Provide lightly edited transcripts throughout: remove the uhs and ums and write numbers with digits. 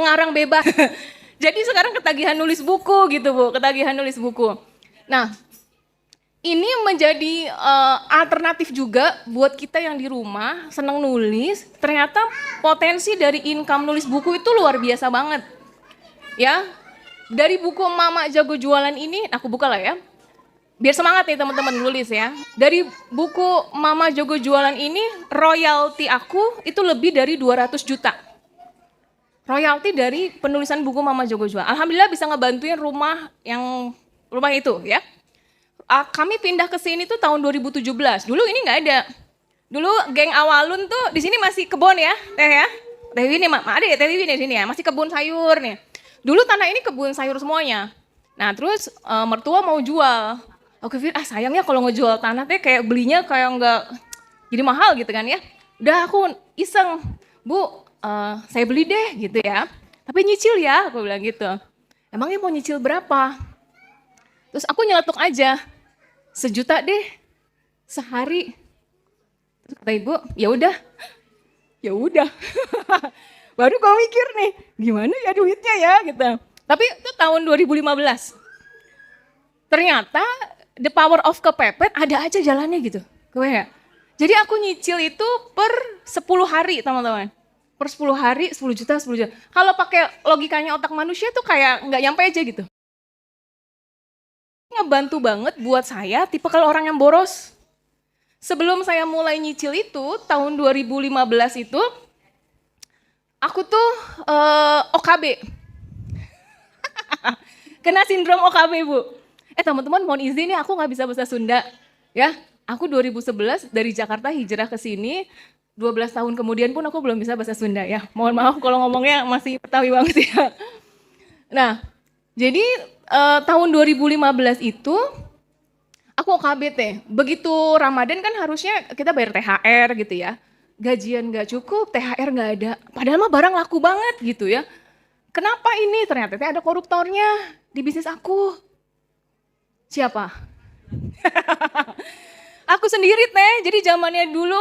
mengarang bebas. Jadi sekarang ketagihan nulis buku gitu Bu, ketagihan nulis buku. Nah, ini menjadi alternatif juga buat kita yang di rumah senang nulis. Ternyata potensi dari income nulis buku itu luar biasa banget. Ya, dari buku Mama Jago Jualan ini, aku buka lah ya. Biar semangat nih teman-teman nulis ya. Dari buku Mama Jago Jualan ini, royalti aku itu lebih dari 200 juta. Royalti dari penulisan buku Mama Jago Jualan. Alhamdulillah bisa ngebantuin rumah itu ya. Kami pindah ke sini tuh tahun 2017. Dulu ini nggak ada. Dulu geng Awalun tuh di sini masih kebun ya, Teh ya. Teh Wiwin ada ya Teh Wiwin di sini ya, masih kebun sayur nih. Dulu tanah ini kebun sayur semuanya. Nah, terus mertua mau jual. Oke, sayangnya kalau ngejual tanah teh kayak belinya kayak nggak jadi mahal gitu kan ya. Udah aku iseng, Bu, saya beli deh gitu ya. Tapi nyicil ya, aku bilang gitu. Emangnya mau nyicil berapa? Terus aku nyeletuk aja. 1 juta deh sehari. Terus kata ibu, ya udah. Baru gue mikir nih, gimana ya duitnya ya gitu. Tapi itu tahun 2015. Ternyata the power of kepepet ada aja jalannya gitu. Gue. Jadi aku nyicil itu per 10 hari teman-teman. Per 10 hari 10 juta, 10 juta. Kalau pakai logikanya otak manusia tuh kayak nggak nyampe aja gitu. Ngebantu banget buat saya tipe kalau orang yang boros. Sebelum saya mulai nyicil itu, tahun 2015 itu, aku tuh OKB. Kena sindrom OKB, Bu. Teman-teman mohon izin ya, aku nggak bisa bahasa Sunda. Ya, aku 2011 dari Jakarta hijrah ke sini, 12 tahun kemudian pun aku belum bisa bahasa Sunda ya. Mohon maaf kalau ngomongnya masih Betawi banget ya. Nah, jadi tahun 2015 itu aku OKB. Begitu Ramadan kan harusnya kita bayar THR gitu ya. Gajian nggak cukup, THR nggak ada. Padahal mah barang laku banget gitu ya. Kenapa ini? Ternyata ada koruptornya di bisnis aku. Siapa? Aku sendiri Teh. Jadi zamannya dulu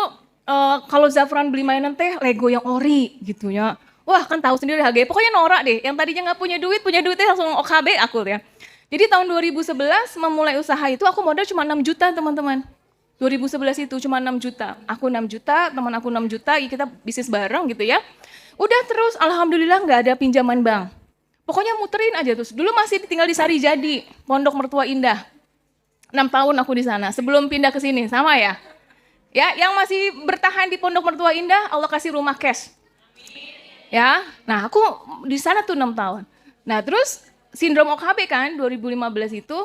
kalau Zafran beli mainan Teh Lego yang ori gitu ya. Wah kan tahu sendiri harganya, pokoknya norak deh. Yang tadinya nggak punya duitnya langsung OKB aku ya. Jadi tahun 2011 memulai usaha itu aku modal cuma 6 juta teman-teman. 2011 itu cuma 6 juta. Aku 6 juta, teman aku 6 juta, kita bisnis bareng gitu ya. Udah terus alhamdulillah nggak ada pinjaman bank. Pokoknya muterin aja terus. Dulu masih tinggal di Sarijadi, Pondok Mertua Indah. 6 tahun aku di sana sebelum pindah ke sini, sama ya. Ya, yang masih bertahan di Pondok Mertua Indah, Allah kasih rumah cash. Ya, nah aku di sana tuh 6 tahun. Nah terus sindrom OKB kan 2015 itu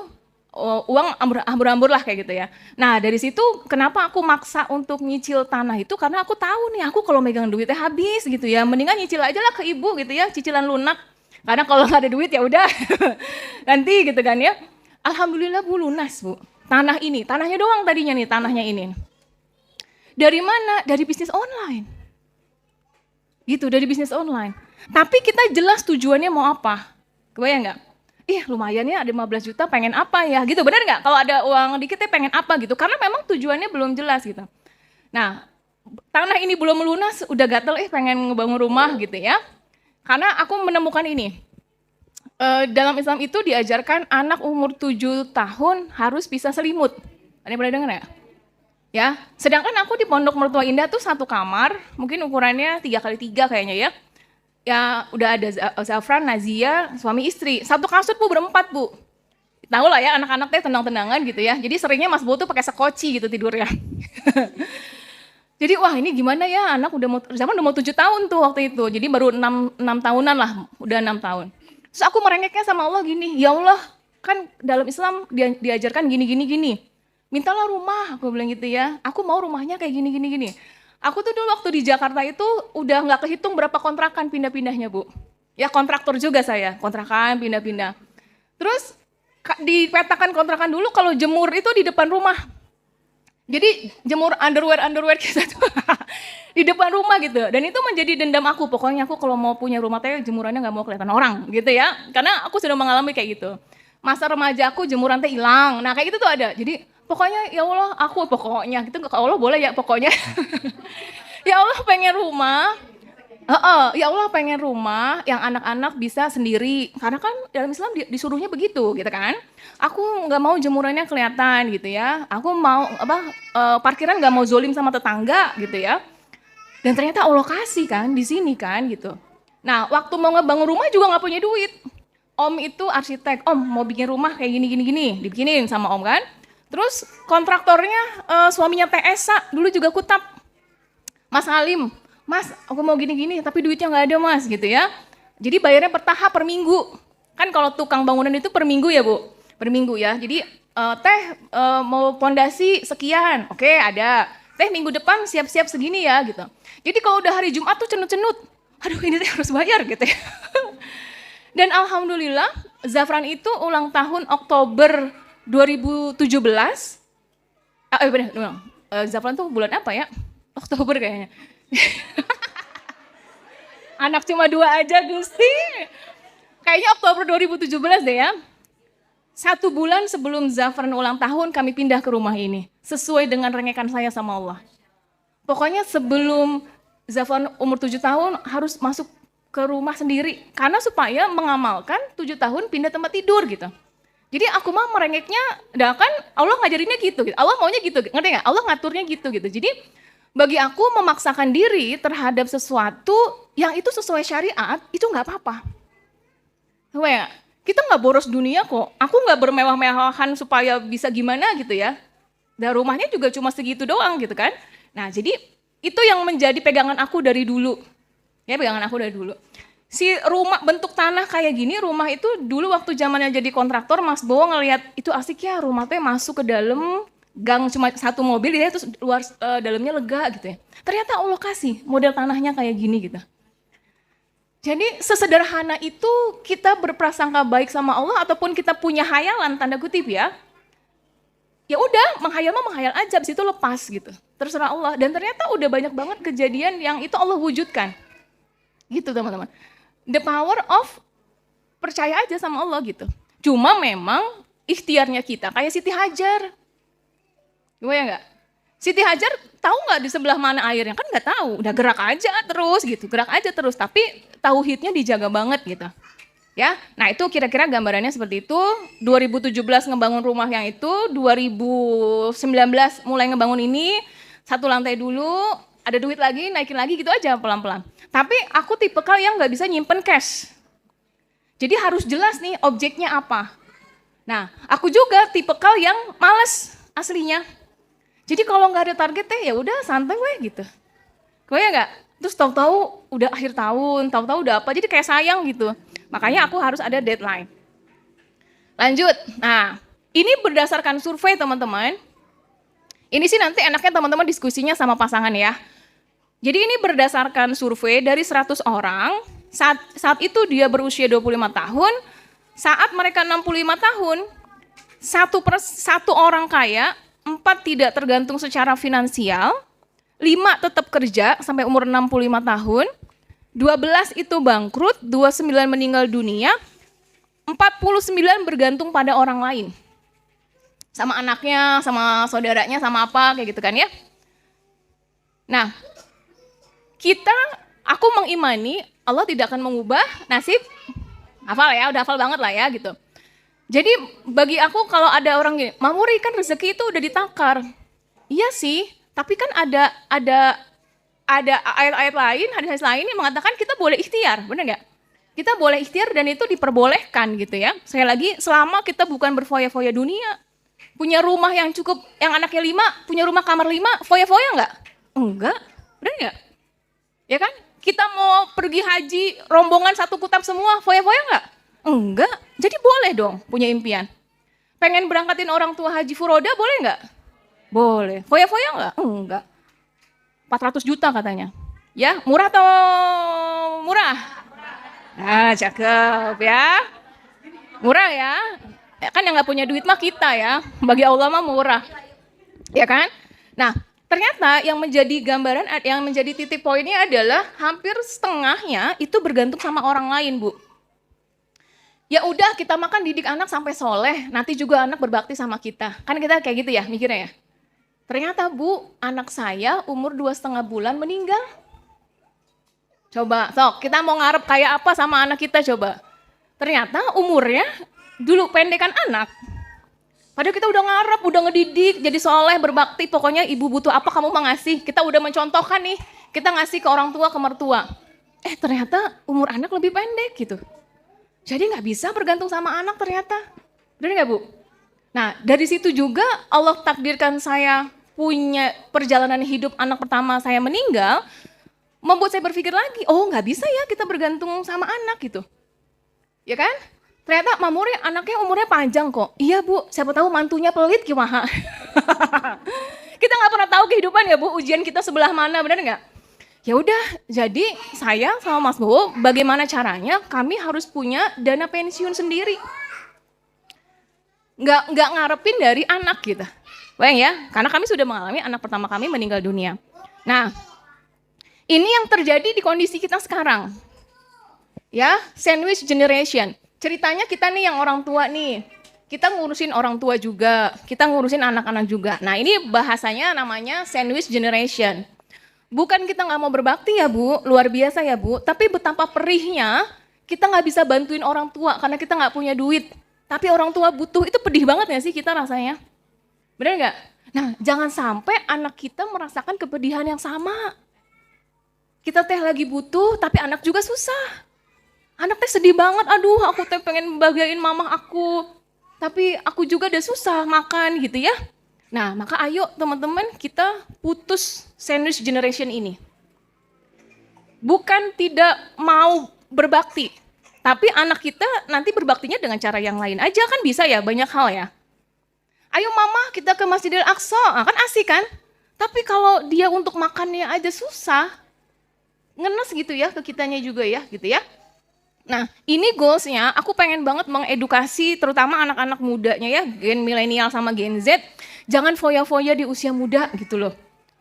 uang ambur-ambur lah kayak gitu ya. Nah dari situ kenapa aku maksa untuk nyicil tanah itu karena aku tahu nih aku kalau megang duitnya habis gitu ya. Mendingan nyicil aja lah ke ibu gitu ya, cicilan lunak. Karena kalau nggak ada duit ya udah nanti gitu kan ya. Alhamdulillah Bu lunas Bu. Tanahnya doang tadinya nih tanahnya ini. Dari mana? Dari bisnis online. Gitu, dari bisnis online. Tapi kita jelas tujuannya mau apa. Kebayang nggak? Lumayan ya ada 15 juta pengen apa ya gitu. Benar nggak? Kalau ada uang dikit ya pengen apa gitu. Karena memang tujuannya belum jelas gitu. Nah, tanah ini belum lunas udah gatel pengen ngebangun rumah gitu ya. Karena aku menemukan ini. Dalam Islam itu diajarkan anak umur 7 tahun harus bisa selimut. Ada yang pernah dengar nggak? Ya, sedangkan aku di Pondok Mertua Indah tuh 1 kamar, mungkin ukurannya 3x3 kayaknya ya. Ya udah ada Zafran, Nazia, suami istri. 1 kasur Bu berempat Bu. Tahu lah ya anak-anak teh tenang-tenangan gitu ya. Jadi seringnya Mas Bu tuh pakai sekoci gitu tidurnya. Jadi wah ini gimana ya anak udah mau 7 tahun tuh waktu itu. Jadi baru 6 tahunan lah, udah 6 tahun. Terus aku merengeknya sama Allah gini, ya Allah kan dalam Islam diajarkan gini. Mintalah rumah, aku bilang gitu ya. Aku mau rumahnya kayak gini. Aku tuh dulu waktu di Jakarta itu udah nggak kehitung berapa kontrakan pindah-pindahnya Bu. Ya kontraktor juga saya, kontrakan pindah-pindah. Terus dipetakan kontrakan dulu kalau jemur itu di depan rumah. Jadi jemur underwear kita tuh di depan rumah gitu. Dan itu menjadi dendam aku. Pokoknya aku kalau mau punya rumah teh jemurannya nggak mau kelihatan orang gitu ya. Karena aku sudah mengalami kayak gitu. Masa remaja aku jemuran teh hilang. Nah kayak gitu tuh ada. Jadi pokoknya ya Allah aku pokoknya gitu. Kalau Allah boleh ya pokoknya. Ya Allah pengen rumah Heeh, ya Allah pengen rumah yang anak-anak bisa sendiri, karena kan dalam Islam disuruhnya begitu gitu kan. Aku nggak mau jemurannya kelihatan gitu ya, aku mau parkiran nggak mau zolim sama tetangga gitu ya. Dan ternyata Allah kasih kan di sini kan gitu. Nah waktu mau ngebangun rumah juga nggak punya duit. Om itu arsitek, om mau bikin rumah kayak gini gini gini, dibikinin sama om kan. Terus kontraktornya suaminya TSA, dulu juga kutap. Mas Halim, Mas aku mau gini-gini tapi duitnya nggak ada Mas gitu ya. Jadi bayarnya per tahap per minggu. Kan kalau tukang bangunan itu per minggu ya Bu, per minggu ya. Jadi mau pondasi sekian, oke ada. Teh minggu depan siap-siap segini ya gitu. Jadi kalau udah hari Jumat tuh cenut-cenut, aduh ini teh harus bayar gitu ya. Dan alhamdulillah Zafran itu ulang tahun Oktober 2017. Benar, Zafran tuh bulan apa ya? Oktober kayaknya. Anak cuma 2 aja Gusti. Kayaknya Oktober 2017 deh ya. 1 bulan sebelum Zafran ulang tahun kami pindah ke rumah ini. Sesuai dengan rengekan saya sama Allah. Pokoknya sebelum Zafran umur 7 tahun harus masuk ke rumah sendiri. Karena supaya mengamalkan 7 tahun pindah tempat tidur gitu. Jadi aku mah merengeknya, kan Allah ngajarinnya gitu. Allah maunya gitu, ngerti nggak? Allah ngaturnya gitu. Jadi bagi aku memaksakan diri terhadap sesuatu yang itu sesuai syariat, itu nggak apa-apa. Kita nggak boros dunia kok. Aku nggak bermewah-mewahan supaya bisa gimana gitu ya. Dan rumahnya juga cuma segitu doang gitu kan. Nah jadi itu yang menjadi pegangan aku dari dulu. Ya pegangan aku dari dulu. Si rumah bentuk tanah kayak gini, rumah itu dulu waktu zamannya jadi kontraktor, Mas Bowo ngelihat itu asik ya rumah tuh masuk ke dalam gang cuma 1 mobil ya, terus luar dalamnya lega gitu ya. Ternyata Allah kasih model tanahnya kayak gini gitu. Jadi sesederhana itu kita berprasangka baik sama Allah ataupun kita punya hayalan tanda kutip ya. Ya udah menghayal mah menghayal aja, abis itu lepas gitu. Terserah Allah. Dan ternyata udah banyak banget kejadian yang itu Allah wujudkan. Gitu teman-teman. The power of percaya aja sama Allah gitu. Cuma memang ikhtiarnya kita kayak Siti Hajar. Gimana ya enggak? Siti Hajar tahu nggak di sebelah mana airnya? Kan nggak tahu, udah gerak aja terus gitu, gerak aja terus. Tapi tauhidnya dijaga banget gitu. Ya, nah itu kira-kira gambarannya seperti itu. 2017 ngebangun rumah yang itu, 2019 mulai ngebangun ini, 1 lantai dulu, ada duit lagi, naikin lagi gitu aja pelan-pelan. Tapi aku tipikal yang nggak bisa nyimpen cash. Jadi harus jelas nih objeknya apa. Nah, aku juga tipikal yang males aslinya. Jadi kalau nggak ada target ya udah santai weh gitu. Kau ya nggak? Terus tahu-tahu udah akhir tahun, tahu-tahu udah apa, jadi kayak sayang gitu. Makanya aku harus ada deadline. Lanjut, nah ini berdasarkan survei teman-teman. Ini sih nanti enaknya teman-teman diskusinya sama pasangan ya. Jadi ini berdasarkan survei dari 100 orang, saat itu dia berusia 25 tahun, saat mereka 65 tahun, satu orang kaya, 4 tidak tergantung secara finansial, 5 tetap kerja sampai umur 65 tahun, 12 itu bangkrut, 29 meninggal dunia, 49 bergantung pada orang lain. Sama anaknya, sama saudaranya, sama apa, kayak gitu kan ya. Nah, aku mengimani Allah tidak akan mengubah nasib, hafal ya, udah hafal banget lah ya gitu. Jadi bagi aku kalau ada orang gini, Mamuri kan rezeki itu udah ditakar. Iya sih, tapi kan ada ayat-ayat lain, hadis-hadis lain yang mengatakan kita boleh ikhtiar, benar nggak? Kita boleh ikhtiar dan itu diperbolehkan gitu ya. Sekali lagi, selama kita bukan berfoya-foya dunia, punya rumah yang cukup, yang anaknya 5, punya rumah kamar 5, foya-foya nggak? Enggak, benar nggak? Ya kan? Kita mau pergi haji, rombongan 1 kutap semua, foya-foya nggak? Enggak, jadi boleh dong punya impian. Pengen berangkatin orang tua haji furoda, boleh nggak? Boleh. Foya-foya nggak? Enggak. 400 juta katanya. Ya, murah atau murah? Nah, cakep ya. Murah ya. Kan yang nggak punya duit mah kita ya. Bagi Allah mah murah. Ya kan? Nah, ternyata yang menjadi gambaran, yang menjadi titik poinnya adalah hampir setengahnya itu bergantung sama orang lain, Bu. Ya udah kita makan didik anak sampai soleh, nanti juga anak berbakti sama kita. Kan kita kayak gitu ya mikirnya ya. Ternyata Bu, anak saya umur 2,5 bulan meninggal. Coba, sok kita mau ngarep kayak apa sama anak kita coba. Ternyata umurnya dulu pendekan anak. Padahal kita udah ngarep, udah ngedidik, jadi soleh, berbakti, pokoknya ibu butuh apa kamu mau ngasih. Kita udah mencontohkan nih, kita ngasih ke orang tua, ke mertua. Ternyata umur anak lebih pendek gitu. Jadi nggak bisa bergantung sama anak ternyata. Benar nggak Bu? Nah dari situ juga Allah takdirkan saya punya perjalanan hidup anak pertama saya meninggal, membuat saya berpikir lagi, oh nggak bisa ya kita bergantung sama anak gitu. Ya kan? Ternyata anaknya umurnya panjang kok. Iya Bu, siapa tahu mantunya pelit gimana. Kita nggak pernah tahu kehidupan ya Bu, ujian kita sebelah mana, benar nggak? Ya udah, jadi saya sama Mas Bowo, bagaimana caranya kami harus punya dana pensiun sendiri. Nggak ngarepin dari anak gitu. Bayang ya, karena kami sudah mengalami anak pertama kami meninggal dunia. Nah, ini yang terjadi di kondisi kita sekarang. Ya, sandwich generation. Ceritanya kita nih yang orang tua nih, kita ngurusin orang tua juga, kita ngurusin anak-anak juga. Nah ini bahasanya namanya sandwich generation. Bukan kita nggak mau berbakti ya Bu, luar biasa ya Bu, tapi betapa perihnya kita nggak bisa bantuin orang tua karena kita nggak punya duit. Tapi orang tua butuh, itu pedih banget nggak sih kita rasanya? Bener nggak? Nah jangan sampai anak kita merasakan kepedihan yang sama. Kita teh lagi butuh, tapi anak juga susah. Anak teh sedih banget, aduh aku teh pengen bahagiain mama aku, tapi aku juga udah susah makan gitu ya. Nah maka ayo teman-teman kita putus sandwich generation ini. Bukan tidak mau berbakti, tapi anak kita nanti berbaktinya dengan cara yang lain aja kan bisa ya, banyak hal ya. Ayo mama kita ke Masjidil Aqsa, kan asik kan? Tapi kalau dia untuk makannya aja susah, ngenes gitu ya ke kitanya juga ya gitu ya. Nah ini goalsnya aku pengen banget mengedukasi terutama anak-anak mudanya ya, gen milenial sama gen Z, jangan foya-foya di usia muda gitu loh.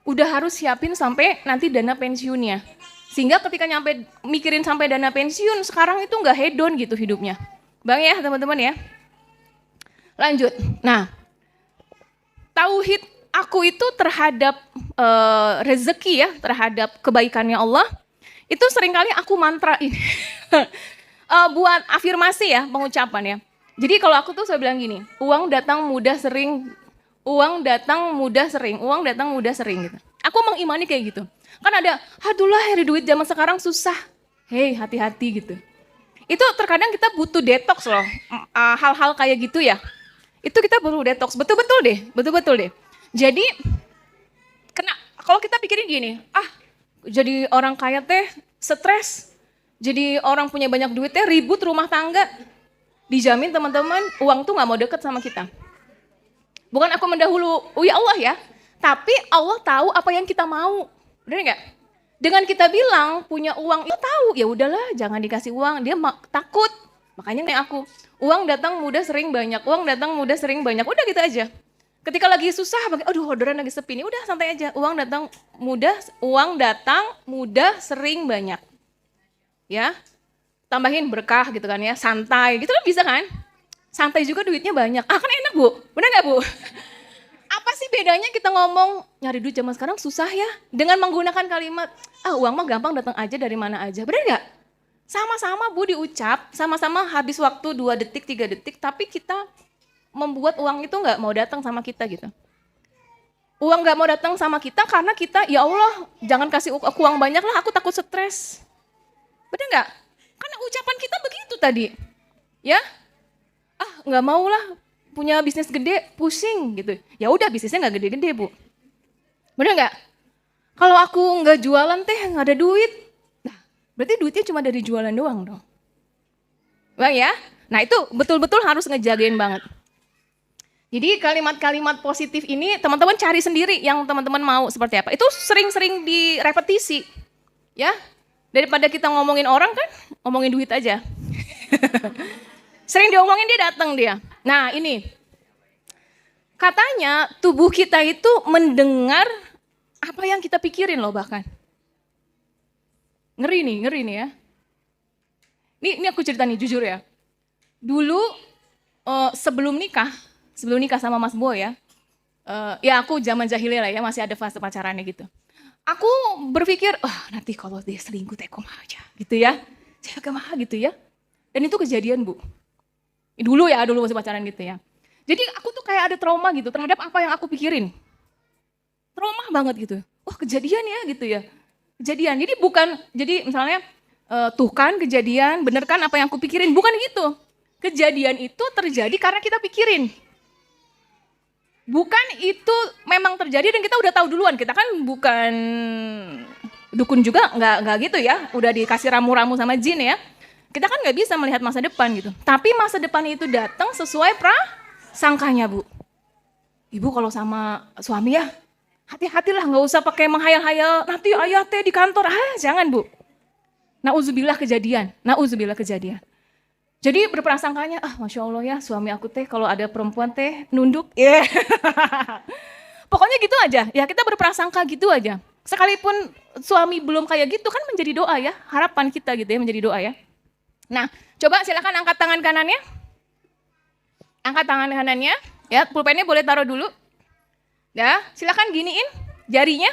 Udah harus siapin sampai nanti dana pensiunnya. Sehingga ketika nyampe mikirin sampai dana pensiun sekarang itu nggak hedon gitu hidupnya. Bang ya teman-teman ya. Lanjut. Nah tauhid aku itu terhadap rezeki ya, terhadap kebaikannya Allah, itu seringkali aku mantra ini. Buat afirmasi ya, pengucapan ya. Jadi kalau aku tuh saya bilang gini, uang datang mudah sering, uang datang mudah sering, uang datang mudah sering gitu. Aku mengimani kayak gitu. Kan ada, aduh lah hari duit zaman sekarang susah. Hei hati-hati gitu. Itu terkadang kita butuh detox loh, hal-hal kayak gitu ya. Itu kita perlu detox, betul-betul deh. Jadi, kalau kita pikirin gini, jadi orang kaya teh stres, jadi orang punya banyak duit teh ribut rumah tangga. Dijamin teman-teman, uang tuh nggak mau deket sama kita. Bukan aku mendahulu, ya Allah ya, tapi Allah tahu apa yang kita mau, benar nggak? Dengan kita bilang punya uang, itu tahu, ya udahlah, jangan dikasih uang, dia takut. Makanya kayak aku, uang datang mudah sering banyak, uang datang mudah sering banyak, udah gitu aja. Ketika lagi susah, aduh orderan lagi sepi nih, udah santai aja. Uang datang mudah sering banyak. Ya, tambahin berkah gitu kan ya, santai gitu kan bisa kan? Santai juga duitnya banyak. Kan enak Bu, benar nggak Bu? Apa sih bedanya kita ngomong nyari duit zaman sekarang susah ya? Dengan menggunakan kalimat, uang mah gampang datang aja dari mana aja, benar nggak? Sama-sama Bu diucap, sama-sama habis waktu 2 detik, 3 detik, tapi kita membuat uang itu nggak mau datang sama kita gitu. Uang nggak mau datang sama kita karena kita, ya Allah jangan kasih aku uang banyak lah, aku takut stres. Benar nggak? Karena ucapan kita begitu tadi. Ya, nggak mau lah punya bisnis gede, pusing gitu. Ya udah bisnisnya nggak gede-gede Bu. Benar nggak? Kalau aku nggak jualan teh nggak ada duit. Nah, berarti duitnya cuma dari jualan doang dong. Bang ya? Nah itu betul-betul harus ngejagain banget. Jadi kalimat-kalimat positif ini teman-teman cari sendiri yang teman-teman mau seperti apa. Itu sering-sering direpetisi. Ya, daripada kita ngomongin orang kan, ngomongin duit aja. Sering diomongin dia datang dia. Nah ini, katanya tubuh kita itu mendengar apa yang kita pikirin loh bahkan. Ngeri nih ya. Ini aku cerita nih jujur ya. Dulu sebelum nikah sama Mas Bowo ya, ya aku zaman jahiliyah lah ya, masih ada fase pacarannya gitu. Aku berpikir, nanti kalau dia selingkuh teh kumaha aja gitu ya. Saya kumaha gitu ya. Dan itu kejadian, Bu. Dulu masih pacaran gitu ya. Jadi aku tuh kayak ada trauma gitu terhadap apa yang aku pikirin. Trauma banget gitu. Wah, kejadian ya gitu ya. Kejadian. Jadi misalnya tuh kan kejadian, bener kan apa yang aku pikirin? Bukan gitu. Kejadian itu terjadi karena kita pikirin. Bukan itu memang terjadi dan kita udah tahu duluan. Kita kan bukan dukun juga, nggak gitu ya. Udah dikasih ramu-ramu sama jin ya. Kita kan nggak bisa melihat masa depan gitu. Tapi masa depan itu datang sesuai prasangkanya, Bu. Ibu kalau sama suami ya, hati-hatilah, nggak usah pakai menghayal-hayal. Nanti ayah teh di kantor, jangan, Bu. Nauzubillah kejadian. Jadi berprasangkanya, Masya Allah ya suami aku teh kalau ada perempuan teh nunduk. Yeah. Pokoknya gitu aja, ya kita berprasangka gitu aja. Sekalipun suami belum kayak gitu kan menjadi doa ya, harapan kita gitu ya menjadi doa ya. Nah, coba silakan angkat tangan kanannya. Angkat tangan kanannya, ya pulpennya boleh taruh dulu. Ya, silakan giniin jarinya.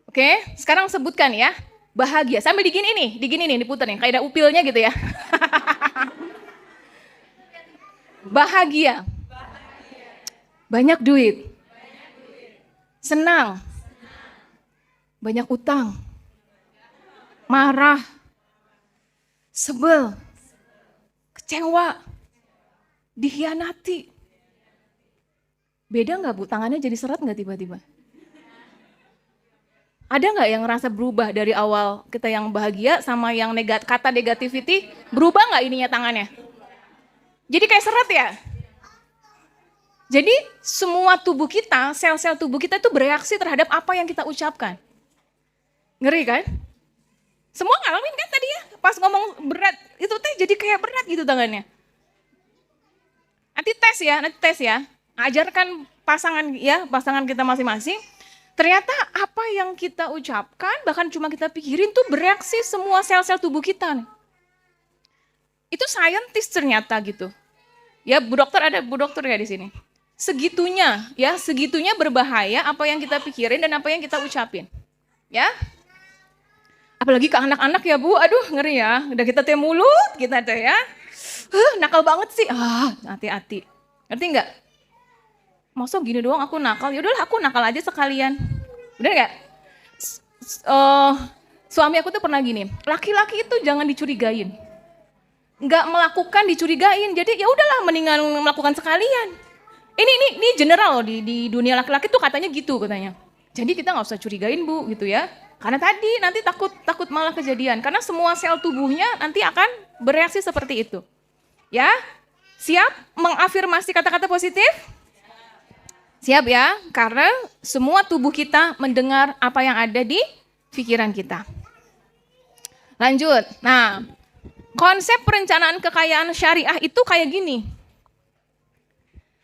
Oke, sekarang sebutkan ya. Bahagia, sambil digini nih, diputer nih, kayak ada upilnya gitu ya. Bahagia. Banyak duit. Senang. Banyak utang. Marah. Sebel. Kecewa. Dikhianati. Beda nggak, Bu? Tangannya jadi seret nggak tiba-tiba? Ada nggak yang ngerasa berubah dari awal kita yang bahagia sama yang kata negativity, berubah nggak ininya tangannya? Jadi kayak seret ya? Jadi semua tubuh kita, sel-sel tubuh kita itu bereaksi terhadap apa yang kita ucapkan. Ngeri kan? Semua ngalamin kan tadi ya? Pas ngomong berat, itu teh jadi kayak berat gitu tangannya. Nanti tes ya. Ajarkan pasangan kita masing-masing. Ternyata apa yang kita ucapkan, bahkan cuma kita pikirin tuh bereaksi semua sel-sel tubuh kita. Itu saintis ternyata gitu. Ya, Bu Dokter ya di sini. Segitunya berbahaya apa yang kita pikirin dan apa yang kita ucapin. Ya. Apalagi ke anak-anak ya, Bu. Aduh, ngeri ya. Udah kita teh mulut kita teh ya. Nakal banget sih. Hati-hati. Ngerti enggak? Masa gini doang aku nakal, ya udahlah aku nakal aja sekalian. Bener gak? Suami aku tuh pernah gini, laki-laki itu jangan dicurigain. Nggak melakukan dicurigain, jadi ya udahlah mendingan melakukan sekalian. Ini general loh di dunia laki-laki tuh katanya gitu katanya. Jadi kita nggak usah curigain, Bu, gitu ya. Karena tadi nanti takut malah kejadian, karena semua sel tubuhnya nanti akan bereaksi seperti itu. Ya, siap mengafirmasi kata-kata positif? Siap ya, karena semua tubuh kita mendengar apa yang ada di pikiran kita. Lanjut, nah konsep perencanaan kekayaan syariah itu kayak gini.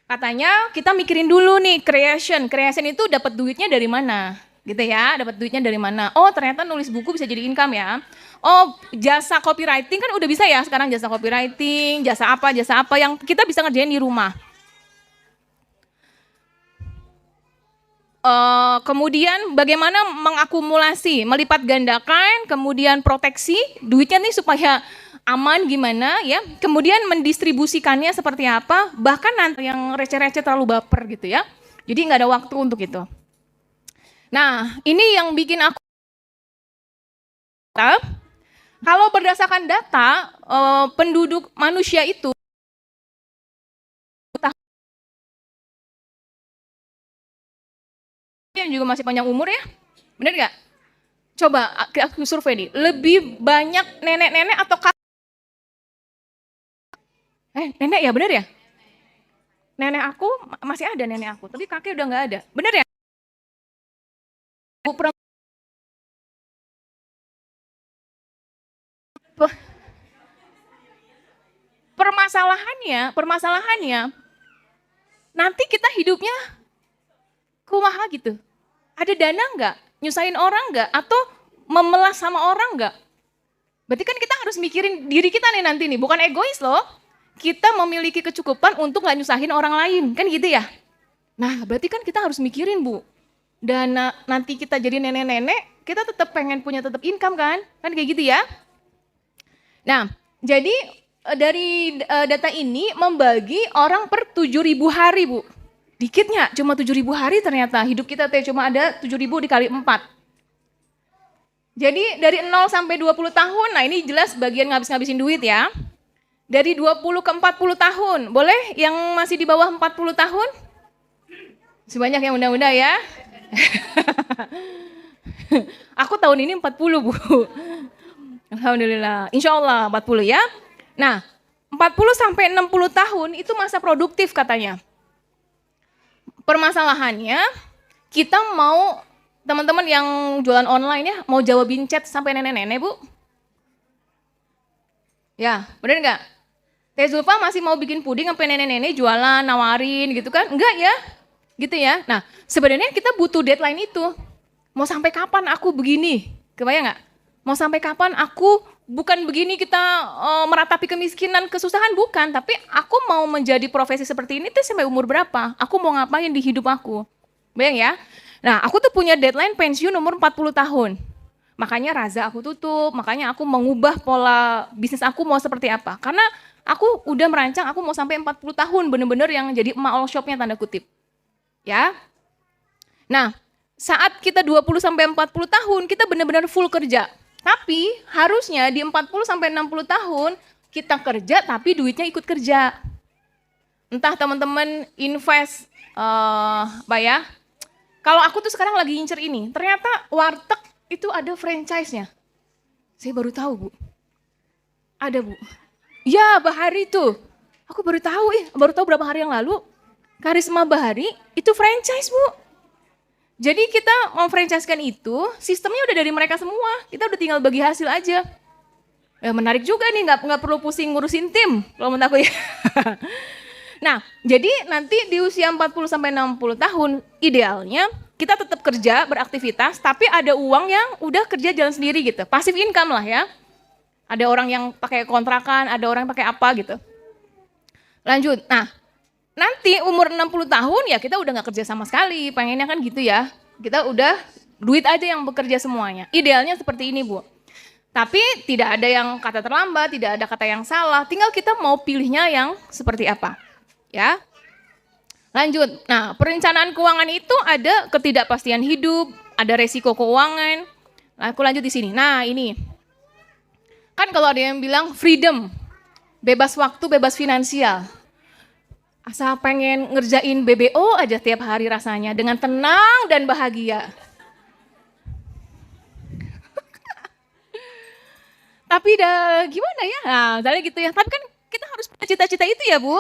Katanya kita mikirin dulu nih creation itu dapat duitnya dari mana? Gitu ya, dapat duitnya dari mana? Oh ternyata nulis buku bisa jadi income ya. Oh jasa copywriting kan udah bisa ya sekarang, jasa copywriting, jasa apa yang kita bisa ngerjain di rumah. Kemudian bagaimana mengakumulasi, melipat gandakan, kemudian proteksi duitnya nih supaya aman gimana ya, kemudian mendistribusikannya seperti apa, bahkan nanti yang receh-receh terlalu baper gitu ya, jadi nggak ada waktu untuk itu. Nah ini yang bikin aku, kalau berdasarkan data penduduk manusia itu yang juga masih panjang umur ya, bener nggak? Coba aku survei nih, lebih banyak nenek-nenek atau nenek ya, bener ya? Nenek aku masih ada nenek aku, tapi kakek udah nggak ada, bener ya? Permasalahannya, nanti kita hidupnya kumaha gitu. Ada dana nggak? Nyusahin orang nggak? Atau memelas sama orang nggak? Berarti kan kita harus mikirin diri kita nih nanti nih, bukan egois loh. Kita memiliki kecukupan untuk nggak nyusahin orang lain, kan gitu ya? Nah berarti kan kita harus mikirin, Bu. dana nanti kita jadi nenek-nenek, kita tetap pengen punya tetap income kan? Kan kayak gitu ya. Nah, jadi dari data ini membagi orang per 7.000 hari, Bu. Dikitnya, cuma 7.000 hari ternyata. Hidup kita cuma ada 7.000 dikali 4. Jadi dari 0 sampai 20 tahun, nah ini jelas bagian ngabis-ngabisin duit ya. Dari 20 ke 40 tahun, boleh yang masih di bawah 40 tahun? Sebanyak yang muda-muda ya. Aku tahun ini 40, Bu. Alhamdulillah, insya Allah 40 ya. Nah, 40 sampai 60 tahun itu masa produktif katanya. Permasalahannya, kita mau, teman-teman yang jualan online ya, mau jawabin chat sampai nenek-nenek, Bu? Ya, bener nggak? Teh Zulfa masih mau bikin puding sampai nenek-nenek jualan, nawarin gitu kan? Enggak ya? Gitu ya. Nah, sebenarnya kita butuh deadline itu. Mau sampai kapan aku begini? Kebayang nggak? Mau sampai kapan aku bukan begini kita meratapi kemiskinan, kesusahan, bukan. Tapi aku mau menjadi profesi seperti ini tuh sampai umur berapa? Aku mau ngapain di hidup aku? Bayang ya? Nah, aku tuh punya deadline pensiun umur 40 tahun. Makanya Raza aku tutup, makanya aku mengubah pola bisnis aku mau seperti apa. Karena aku udah merancang aku mau sampai 40 tahun bener-bener yang jadi emak all shopnya tanda kutip. Ya. Nah, saat kita 20 sampai 40 tahun kita benar-benar full kerja. Tapi harusnya di 40 sampai 60 tahun kita kerja tapi duitnya ikut kerja. Entah teman-teman invest apa ya. Kalau aku tuh sekarang lagi ngincer ini, ternyata warteg itu ada franchise-nya. Saya baru tahu, Bu. Ada, Bu. Ya, Bahari tuh. Aku baru tahu berapa hari yang lalu. Karisma Bahari itu franchise, Bu. Jadi kita memfranchise-kan itu, sistemnya udah dari mereka semua. Kita udah tinggal bagi hasil aja. Ya, menarik juga nih, nggak perlu pusing ngurusin tim, kalau menurut aku ya. Nah, jadi nanti di usia 40 sampai 60 tahun, idealnya kita tetap kerja, beraktivitas, tapi ada uang yang udah kerja jalan sendiri gitu. Passive income lah ya. Ada orang yang pakai kontrakan, ada orang yang pakai apa gitu. Lanjut, nah nanti umur 60 tahun ya kita udah gak kerja sama sekali, pengennya kan gitu ya. Kita udah duit aja yang bekerja semuanya. Idealnya seperti ini, Bu. Tapi tidak ada yang kata terlambat, tidak ada kata yang salah, tinggal kita mau pilihnya yang seperti apa. Ya. Lanjut, nah perencanaan keuangan itu ada ketidakpastian hidup, ada resiko keuangan. Nah, aku lanjut di sini, nah ini. Kan kalau ada yang bilang freedom, bebas waktu, bebas finansial. Asal pengen ngerjain BBO aja tiap hari rasanya dengan tenang dan bahagia. Tapi dah gimana ya? Nah, misalnya gitu ya. Tapi kan kita harus punya cita-cita itu ya, Bu.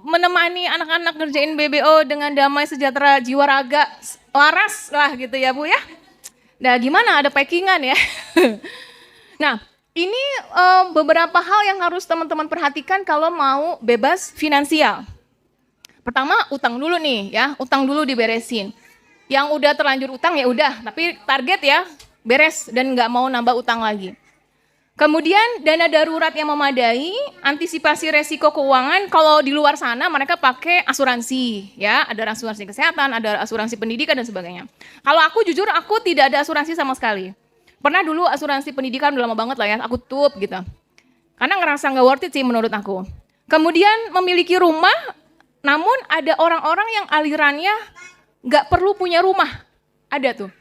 Menemani anak-anak ngerjain BBO dengan damai, sejahtera, jiwa raga, waras lah gitu ya, Bu ya. Nah, gimana? Ada packingan ya. Nah, ini beberapa hal yang harus teman-teman perhatikan kalau mau bebas finansial. Pertama, utang dulu nih ya, utang dulu diberesin. Yang udah terlanjur utang ya udah, tapi target ya beres dan nggak mau nambah utang lagi. Kemudian dana darurat yang memadai, antisipasi resiko keuangan. Kalau di luar sana mereka pakai asuransi ya, ada asuransi kesehatan, ada asuransi pendidikan dan sebagainya. Kalau aku jujur aku tidak ada asuransi sama sekali. Pernah dulu asuransi pendidikan udah lama banget lah ya, aku tutup gitu. Karena ngerasa nggak worth it sih menurut aku. Kemudian memiliki rumah, namun ada orang-orang yang alirannya nggak perlu punya rumah. Ada tuh,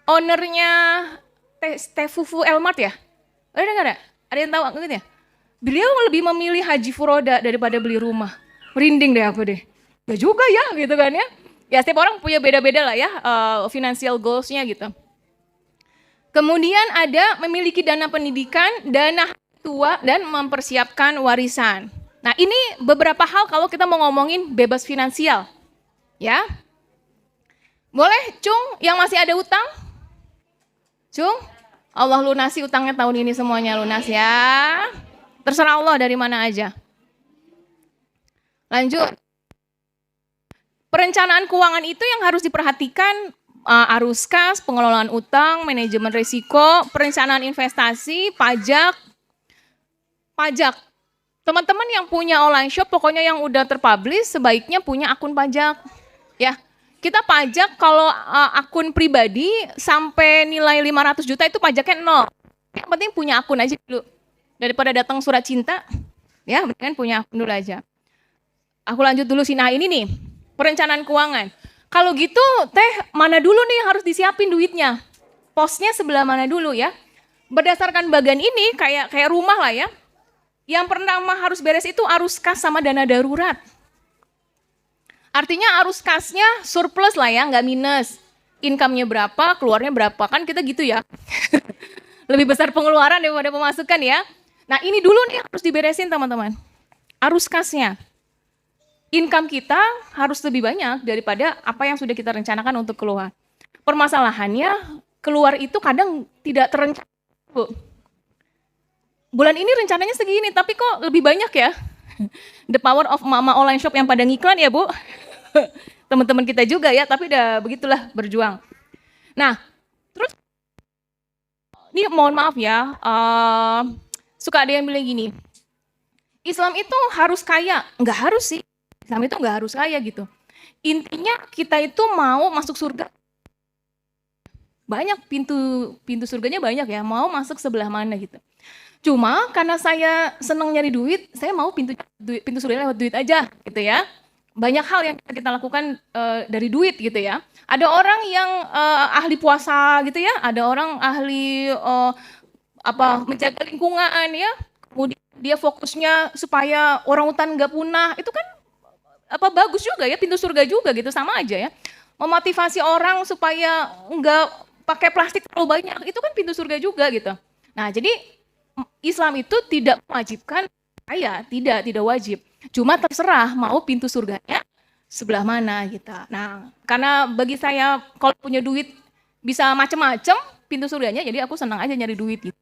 ownernya Tefufu Elmart ya? Ada nggak ada? Ada yang tahu gitu ya? Beliau lebih memilih haji furoda daripada beli rumah. Merinding deh aku deh. Ya juga ya gitu kan ya. Ya setiap orang punya beda-beda lah ya financial goals-nya gitu. Kemudian ada memiliki dana pendidikan, dana tua, dan mempersiapkan warisan. Nah ini beberapa hal kalau kita mau ngomongin bebas finansial. Ya, boleh Cung yang masih ada utang? Cung, Allah lunasi utangnya tahun ini semuanya lunas ya. Terserah Allah dari mana aja. Lanjut. Perencanaan keuangan itu yang harus diperhatikan. Arus kas, pengelolaan utang, manajemen risiko, perencanaan investasi, pajak. Teman-teman yang punya online shop, pokoknya yang udah terpublish sebaiknya punya akun pajak. Ya, Kita pajak kalau akun pribadi sampai nilai 500 juta itu pajaknya nol. Yang penting punya akun aja dulu. Daripada datang surat cinta, ya mendingan punya akun dulu aja. Aku lanjut dulu sih. Nah ini nih, perencanaan keuangan. Kalau gitu, Teh, mana dulu nih harus disiapin duitnya? Posnya sebelah mana dulu ya? Berdasarkan bagian ini, kayak rumah lah ya. Yang pertama harus beres itu arus kas sama dana darurat. Artinya arus kasnya surplus lah ya, nggak minus. Income-nya berapa, keluarnya berapa, kan kita gitu ya. Lebih besar pengeluaran daripada pemasukan ya. Nah ini dulu nih harus diberesin teman-teman. Arus kasnya. Income kita harus lebih banyak daripada apa yang sudah kita rencanakan untuk keluar. Permasalahannya, keluar itu kadang tidak terencana. Bulan ini rencananya segini, tapi kok lebih banyak ya? The power of mama online shop yang pada ngiklan ya Bu. Teman-teman kita juga ya, tapi udah begitulah berjuang. Nah, terus ini mohon maaf ya, suka ada yang bilang gini, Islam itu harus kaya. Enggak harus sih, Islam itu enggak harus kaya gitu. Intinya kita itu mau masuk surga. Banyak pintu surganya banyak ya, mau masuk sebelah mana gitu. Cuma karena saya senang nyari duit, saya mau pintu surga lewat duit aja gitu ya. Banyak hal yang kita lakukan dari duit gitu ya. Ada orang yang ahli puasa gitu ya, ada orang ahli menjaga lingkungan ya. Kemudian dia fokusnya supaya orang hutan nggak punah. Itu kan bagus juga ya, pintu surga juga gitu, sama aja ya. Memotivasi orang supaya nggak pakai plastik terlalu banyak, itu kan pintu surga juga gitu. Nah, jadi Islam itu tidak mewajibkan kaya, tidak wajib. Cuma terserah mau pintu surganya sebelah mana gitu. Nah, karena bagi saya kalau punya duit bisa macam-macam pintu surganya, jadi aku senang aja nyari duit gitu.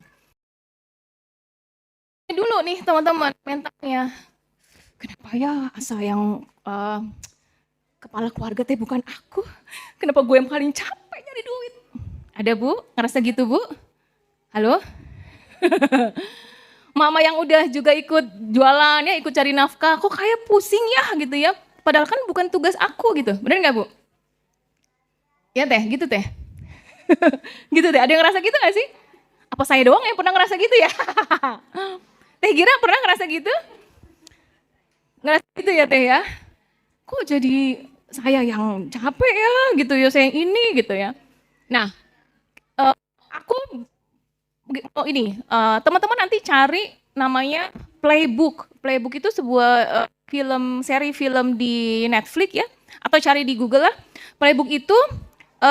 Dulu nih teman-teman mentalnya, kenapa ya asa yang kepala keluarga teh bukan aku? Kenapa gue yang paling capek nyari duit? Ada Bu? Ngerasa gitu Bu? Halo? Mama yang udah juga ikut jualan ya, ikut cari nafkah, kok kayak pusing ya gitu ya. Padahal kan bukan tugas aku gitu. Bener nggak Bu? Ya Teh, gitu Teh. Gitu Teh, ada yang ngerasa gitu nggak sih? Apa saya doang yang pernah ngerasa gitu ya? Teh Gira pernah ngerasa gitu? Ngerasa gitu ya Teh ya? Kok jadi saya yang capek ya gitu ya, saya yang ini gitu ya. Nah, aku ini teman-teman nanti cari namanya Playbook. Playbook itu sebuah seri film di Netflix ya, atau cari di Google lah. Playbook itu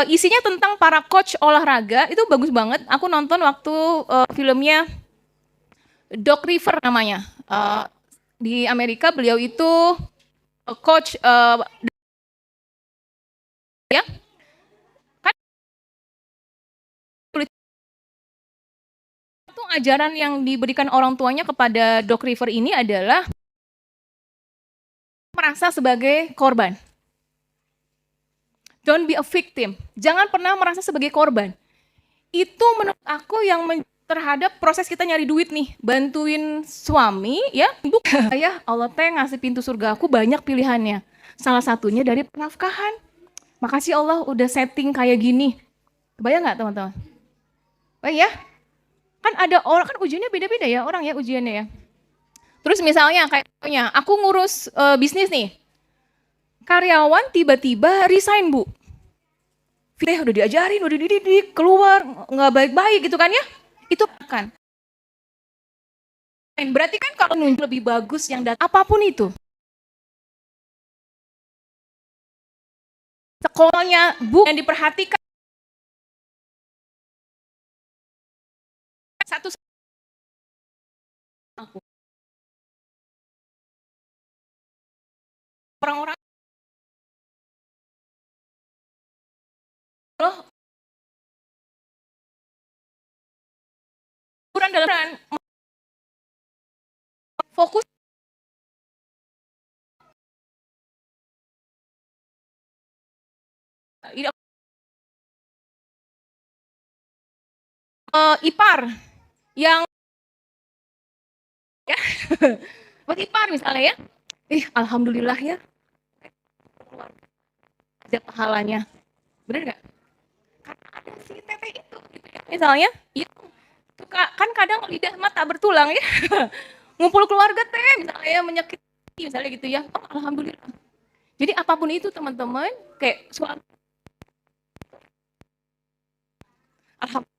isinya tentang para coach olahraga, itu bagus banget. Aku nonton waktu filmnya Doc River namanya. Di Amerika beliau itu coach ya. Itu ajaran yang diberikan orang tuanya kepada Doc River ini adalah merasa sebagai korban. Don't be a victim. Jangan pernah merasa sebagai korban. Itu menurut aku yang terhadap proses kita nyari duit nih, bantuin suami ya, ibu ya Allah teh ngasih pintu surga aku banyak pilihannya. Salah satunya dari penafkahan. Makasih Allah udah setting kayak gini. Kebayang nggak teman-teman? Oh ya, kan ada orang kan ujiannya beda-beda ya orang ya ujiannya ya. Terus misalnya kayaknya aku ngurus bisnis nih, karyawan tiba-tiba resign Bu. Udah diajarin, udah dididik, keluar nggak baik-baik gitu kan ya? Itu kan. Berarti kan kalau nunjuk lebih bagus yang apapun itu. Sekolahnya Bu yang diperhatikan satu aku. Orang-orang loh kurang dalam fokus ipar yang ya buat ipar misalnya ya alhamdulillah ya aja pahalanya. Bener nggak? Karena ada si teteh itu gitu ya. Misalnya, ya, kan kadang lidah mata bertulang ya. Ngumpul keluarga teh, misalnya menyakiti, misalnya gitu ya. Oh, alhamdulillah. Jadi apapun itu teman-teman, kayak suami, alhamdulillah.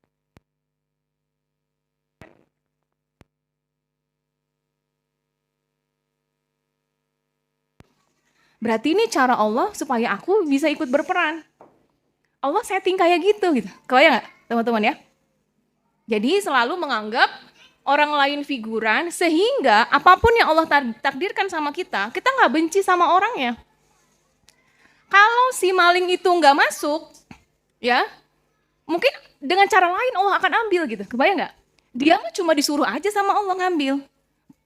Berarti ini cara Allah supaya aku bisa ikut berperan. Allah setting kayak gitu. Kebayang nggak teman-teman ya? Jadi selalu menganggap orang lain figuran sehingga apapun yang Allah takdirkan sama kita nggak benci sama orangnya. Kalau si maling itu nggak masuk, ya mungkin dengan cara lain Allah akan ambil gitu. Kebayang nggak? Dia mah cuma disuruh aja sama Allah ngambil.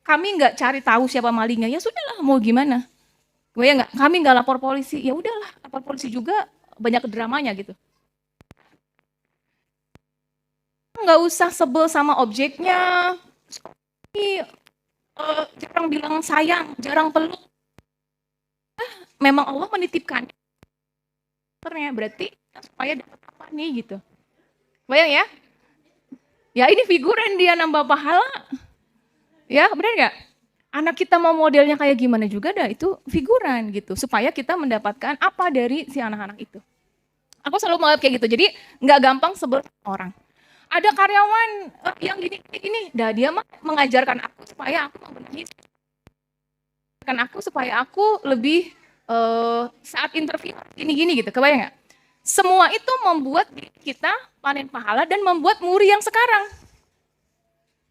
Kami nggak cari tahu siapa malingnya, ya sudahlah mau gimana. Kebayang nggak? Kami nggak lapor polisi, ya udahlah lapor polisi juga banyak dramanya gitu. Nggak usah sebel sama objeknya. Jarang bilang sayang, jarang peluk. Memang Allah menitipkan. Berarti supaya dapat apa nih gitu. Bayang ya? Ya ini figuran dia nambah pahala. Ya benar nggak? Anak kita mau modelnya kayak gimana juga dah itu figuran gitu. Supaya kita mendapatkan apa dari si anak-anak itu. Aku selalu menganggap kayak gitu. Jadi nggak gampang sebel orang. Ada karyawan yang gini, dah dia mah mengajarkan aku supaya aku membenahi, supaya aku lebih saat interview gini gitu, kebayang nggak? Semua itu membuat kita panen pahala dan membuat Muri yang sekarang.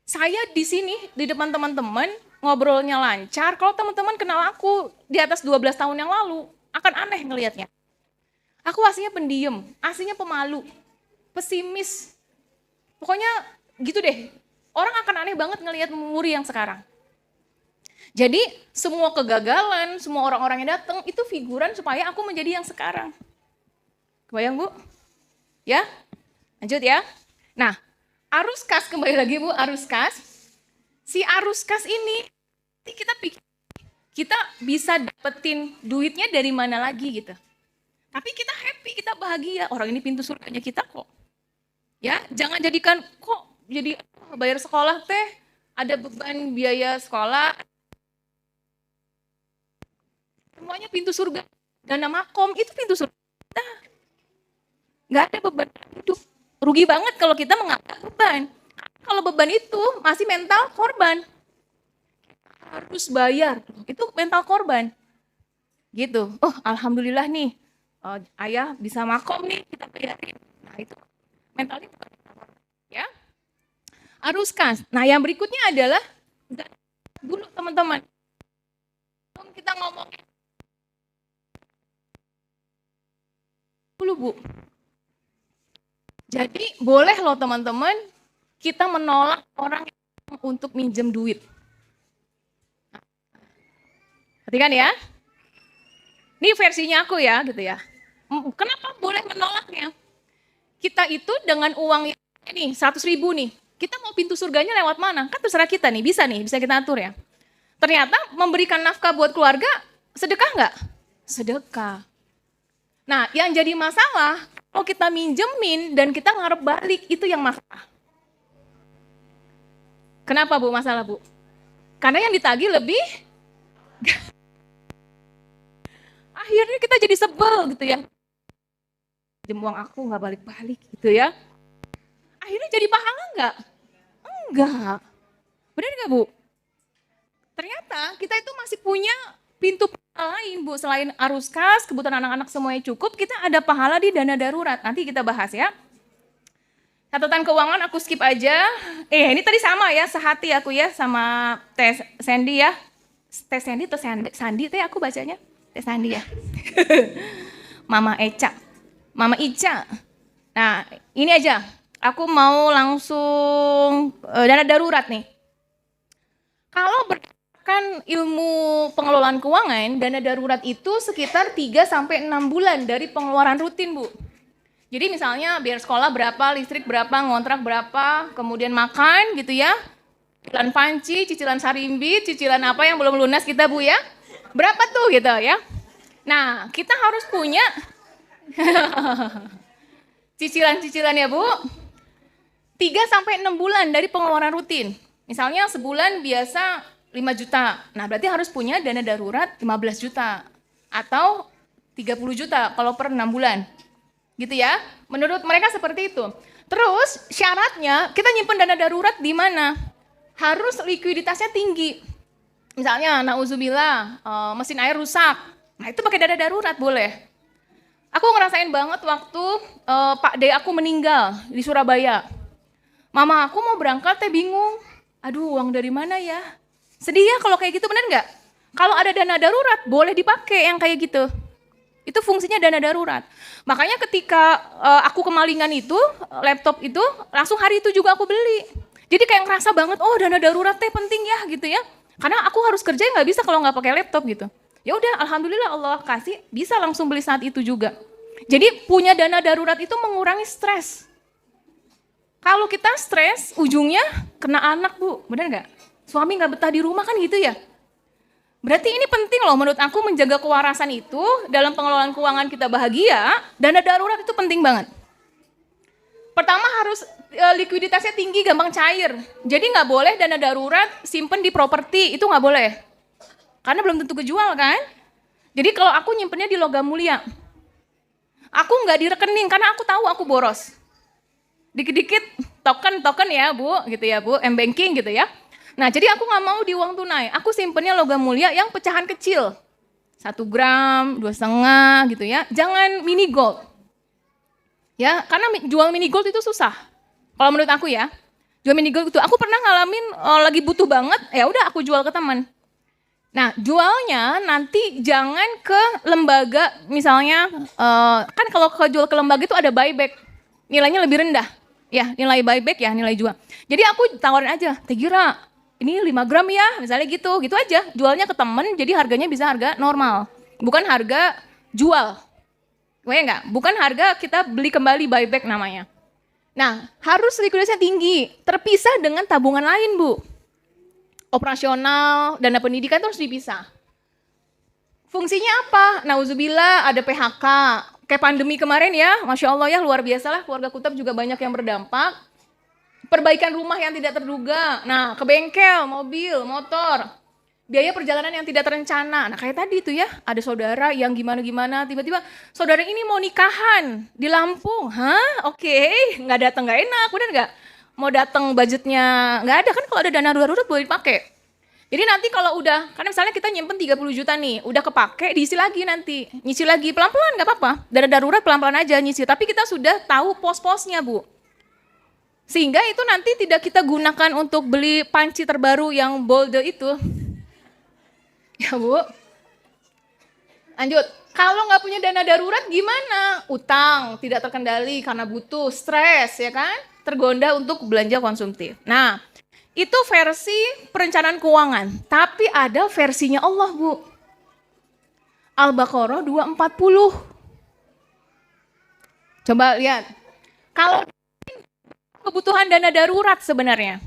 Saya di sini di depan teman-teman ngobrolnya lancar. Kalau teman-teman kenal aku di atas 12 tahun yang lalu akan aneh ngelihatnya. Aku aslinya pendiam, aslinya pemalu, pesimis. Pokoknya gitu deh. Orang akan aneh banget ngelihat Muri yang sekarang. Jadi semua kegagalan, semua orang-orang yang datang itu figuran supaya aku menjadi yang sekarang. Kebayang Bu? Ya? Lanjut ya. Nah, arus kas kembali lagi Bu, arus kas. Si arus kas ini kita pikir kita bisa dapetin duitnya dari mana lagi gitu. Tapi kita happy, kita bahagia. Orang ini pintu surganya kita kok. Ya, jangan jadikan kok jadi bayar sekolah teh ada beban biaya sekolah. Semuanya pintu surga. Dana makom itu pintu surga. Nggak ada beban hidup. Rugi banget kalau kita menganggap beban. Kalau beban itu masih mental korban. Harus bayar. Itu mental korban. Gitu. Oh, alhamdulillah nih. Ayah bisa makom nih, kita bayarin. Nah, itu mentalnya ya. Arus kas. Nah, yang berikutnya adalah dulu teman-teman. Kita ngomong dulu Bu. Jadi boleh loh teman-teman kita menolak orang untuk minjem duit. Perhatikan ya. Ini versinya aku ya gitu ya. Kenapa boleh menolaknya? Kita itu dengan uang ini 100.000 nih. Kita mau pintu surganya lewat mana? Kan terserah kita nih, bisa kita atur ya. Ternyata memberikan nafkah buat keluarga sedekah nggak? Sedekah. Nah, yang jadi masalah kalau kita minjemin dan kita ngarep balik, itu yang masalah. Kenapa Bu masalah Bu? Karena yang ditagih lebih akhirnya kita jadi sebel gitu ya. Pinjem uang aku nggak balik-balik gitu ya. Akhirnya jadi pahala nggak? Enggak. Benar nggak Bu? Ternyata kita itu masih punya pintu lain Bu. Selain arus kas, kebutuhan anak-anak semuanya cukup, kita ada pahala di dana darurat. Nanti kita bahas ya. Catatan keuangan aku skip aja. Ini tadi sama ya, sehati aku ya sama Teh Sandy ya. Teh Sandy atau Sandi teh aku bacanya. Teh Sandy ya. Mama Eca. Mama Ica. Nah, ini aja. Aku mau langsung dana darurat nih. Kalau berdasarkan ilmu pengelolaan keuangan, dana darurat itu sekitar 3-6 bulan dari pengeluaran rutin, Bu. Jadi misalnya biar sekolah berapa, listrik berapa, ngontrak berapa, kemudian makan gitu ya. Cicilan panci, cicilan sarimbi, cicilan apa yang belum lunas kita Bu ya. Berapa tuh gitu ya. Nah, kita harus punya Cicilan-cicilan ya Bu. 3 sampai 6 bulan dari pengeluaran rutin. Misalnya sebulan biasa 5 juta. Nah, berarti harus punya dana darurat 15 juta. Atau 30 juta kalau per 6 bulan. Gitu ya. Menurut mereka seperti itu. Terus syaratnya kita nyimpen dana darurat di mana? Harus likuiditasnya tinggi. Misalnya, nauzubillah, mesin air rusak. Nah, itu pakai dana darurat boleh. Aku ngerasain banget waktu Pak D aku meninggal di Surabaya. Mama aku mau berangkat teh bingung. Aduh, uang dari mana ya? Sedih ya kalau kayak gitu, bener nggak? Kalau ada dana darurat, boleh dipakai yang kayak gitu. Itu fungsinya dana darurat. Makanya ketika aku kemalingan itu, laptop itu, langsung hari itu juga aku beli. Jadi kayak ngerasa banget, oh dana darurat teh penting ya gitu ya. Karena aku harus kerja nggak bisa kalau nggak pakai laptop gitu. Ya udah, alhamdulillah Allah kasih, bisa langsung beli saat itu juga. Jadi punya dana darurat itu mengurangi stres. Kalau kita stres, ujungnya kena anak Bu, benar nggak? Suami nggak betah di rumah kan gitu ya? Berarti ini penting loh menurut aku menjaga kewarasan itu dalam pengelolaan keuangan kita bahagia, dana darurat itu penting banget. Pertama harus likuiditasnya tinggi, gampang cair. Jadi nggak boleh dana darurat simpen di properti, itu nggak boleh. Karena belum tentu kejual kan? Jadi kalau aku nyimpennya di logam mulia, aku nggak di rekening karena aku tahu aku boros. Dikit-dikit token ya Bu, gitu ya Bu, M-banking gitu ya. Nah jadi aku nggak mau di uang tunai, aku simpennya logam mulia yang pecahan kecil. 1 gram, 2,5 gitu ya, jangan mini gold. Ya, karena jual mini gold itu susah. Kalau menurut aku ya, jual mini gold itu aku pernah ngalamin lagi butuh banget, ya udah aku jual ke teman. Nah, jualnya nanti jangan ke lembaga, misalnya kan kalau jual ke lembaga itu ada buyback, nilainya lebih rendah. Ya, nilai buyback ya, nilai jual. Jadi aku tawarin aja, Teh Gira, ini 5 gram ya, misalnya gitu aja. Jualnya ke temen, jadi harganya bisa harga normal, bukan harga jual. Ya enggak? Bukan harga kita beli kembali buyback namanya. Nah, harus likuiditasnya tinggi, terpisah dengan tabungan lain Bu. Operasional, dana pendidikan itu harus dipisah. Fungsinya apa? Nauzubillah ada PHK. Kayak pandemi kemarin ya, Masya Allah ya luar biasa lah, keluarga Kutab juga banyak yang berdampak. Perbaikan rumah yang tidak terduga, nah ke bengkel, mobil, motor. Biaya perjalanan yang tidak terencana. Nah kayak tadi itu ya, ada saudara yang gimana-gimana, tiba-tiba saudara ini mau nikahan di Lampung. Hah? Oke, nggak datang nggak enak, benar nggak? Mau datang budgetnya nggak ada kan, kalau ada dana darurat boleh dipakai. Jadi nanti kalau udah, karena misalnya kita nyimpen 30 juta nih, udah kepake, diisi lagi nanti. Nyicil lagi, pelan-pelan gak apa-apa. Dana darurat pelan-pelan aja nyicil, tapi kita sudah tahu pos-posnya Bu. Sehingga itu nanti tidak kita gunakan untuk beli panci terbaru yang bold itu. Ya Bu. Lanjut, kalau nggak punya dana darurat gimana? Utang, tidak terkendali karena butuh, stres ya kan? Tergoda untuk belanja konsumtif. Nah, itu versi perencanaan keuangan, tapi ada versinya Allah Bu. Al-Baqarah 240. Coba lihat. Kalau kebutuhan dana darurat sebenarnya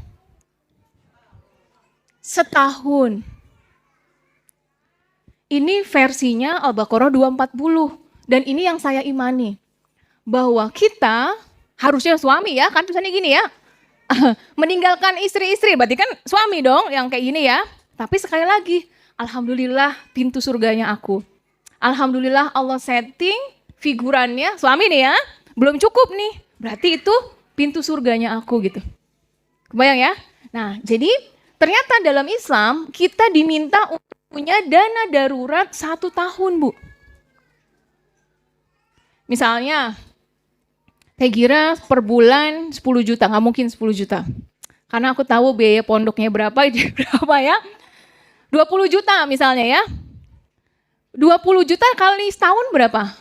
setahun. Ini versinya Al-Baqarah 240. Dan ini yang saya imani. Bahwa kita, harusnya suami ya, kan tulisannya gini ya. Meninggalkan istri-istri, berarti kan suami dong yang kayak gini ya. Tapi sekali lagi, alhamdulillah pintu surganya aku. Alhamdulillah Allah setting figurannya, suami nih ya, belum cukup nih. Berarti itu pintu surganya aku gitu. Kebayang ya? Nah, jadi ternyata dalam Islam kita diminta untuk punya dana darurat 1 tahun Bu. Misalnya, saya kira per bulan 10 juta, nggak mungkin 10 juta. Karena aku tahu biaya pondoknya berapa, itu berapa ya. 20 juta misalnya ya. 20 juta kali setahun berapa?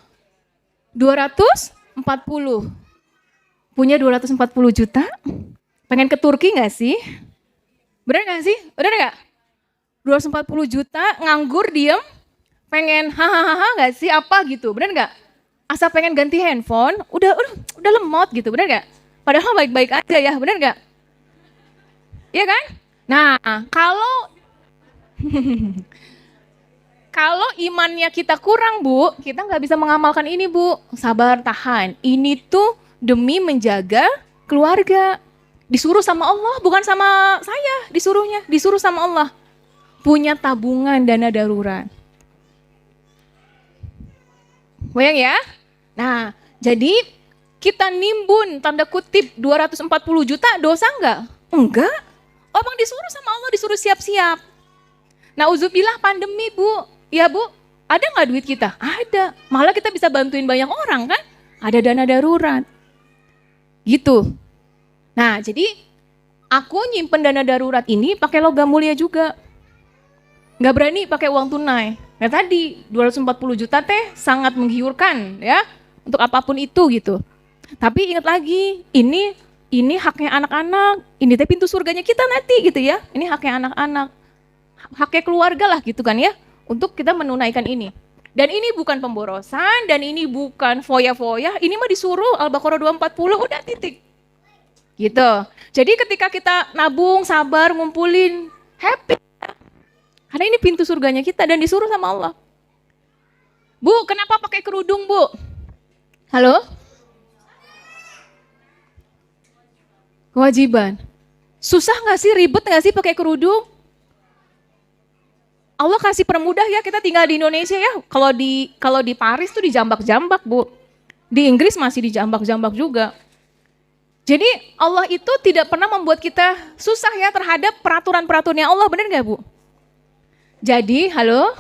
240. Punya 240 juta? Pengen ke Turki nggak sih? Bener nggak sih? Bener nggak? 240 juta nganggur diem, pengen hahaha nggak sih apa gitu, bener nggak? Asal pengen ganti handphone, udah lemot gitu, bener nggak? Padahal baik-baik aja ya, bener nggak? Iya kan? Nah, kalau Kalau imannya kita kurang, Bu, kita nggak bisa mengamalkan ini, Bu. Sabar, tahan. Ini tuh demi menjaga keluarga. Disuruh sama Allah, bukan sama saya disuruhnya. Disuruh sama Allah. Punya tabungan dana darurat. Bayang ya? Nah, jadi kita nimbun, tanda kutip, 240 juta, dosa nggak? Enggak. Orang disuruh sama Allah, disuruh siap-siap. Nauzubillah pandemi, Bu. Ya Bu, ada nggak duit kita? Ada. Malah kita bisa bantuin banyak orang kan? Ada dana darurat. Gitu. Nah, jadi aku nyimpen dana darurat ini pakai logam mulia juga. Nggak berani pakai uang tunai. Nah tadi 240 juta teh sangat menggiurkan ya untuk apapun itu gitu. Tapi ingat lagi, ini haknya anak-anak. Ini teh pintu surganya kita nanti gitu ya. Ini haknya anak-anak. Haknya keluarga lah gitu kan ya. Untuk kita menunaikan ini. Dan ini bukan pemborosan, dan ini bukan foya-foya, ini mah disuruh Al-Baqarah 240, udah titik. Gitu. Jadi ketika kita nabung, sabar, ngumpulin, happy. Karena ini pintu surganya kita dan disuruh sama Allah. Bu, kenapa pakai kerudung, Bu? Halo? Kewajiban. Susah gak sih, ribet gak sih pakai kerudung? Allah kasih permudah ya, kita tinggal di Indonesia ya. Kalau di Paris tuh dijambak-jambak, Bu. Di Inggris masih dijambak-jambak juga. Jadi Allah itu tidak pernah membuat kita susah ya terhadap peraturan-peraturannya Allah, benar nggak Bu? Jadi, halo,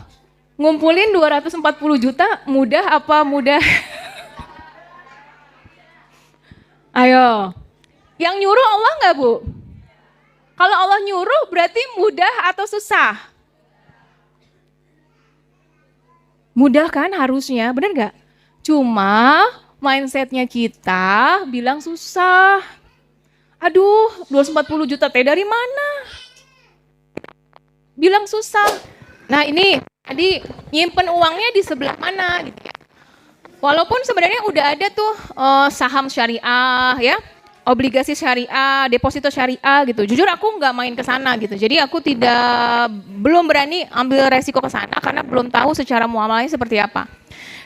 ngumpulin 240 juta mudah apa mudah? Ayo, yang nyuruh Allah nggak Bu? Kalau Allah nyuruh berarti mudah atau susah? Mudah kan harusnya, benar nggak? Cuma mindsetnya kita bilang susah. Aduh, 240 juta teh dari mana? Bilang susah. Nah ini tadi nyimpen uangnya di sebelah mana gitu ya. Walaupun sebenarnya udah ada tuh saham syariah ya, obligasi syariah, deposito syariah gitu. Jujur aku nggak main ke sana gitu. Jadi aku belum berani ambil resiko ke sana karena belum tahu secara muamalahnya seperti apa.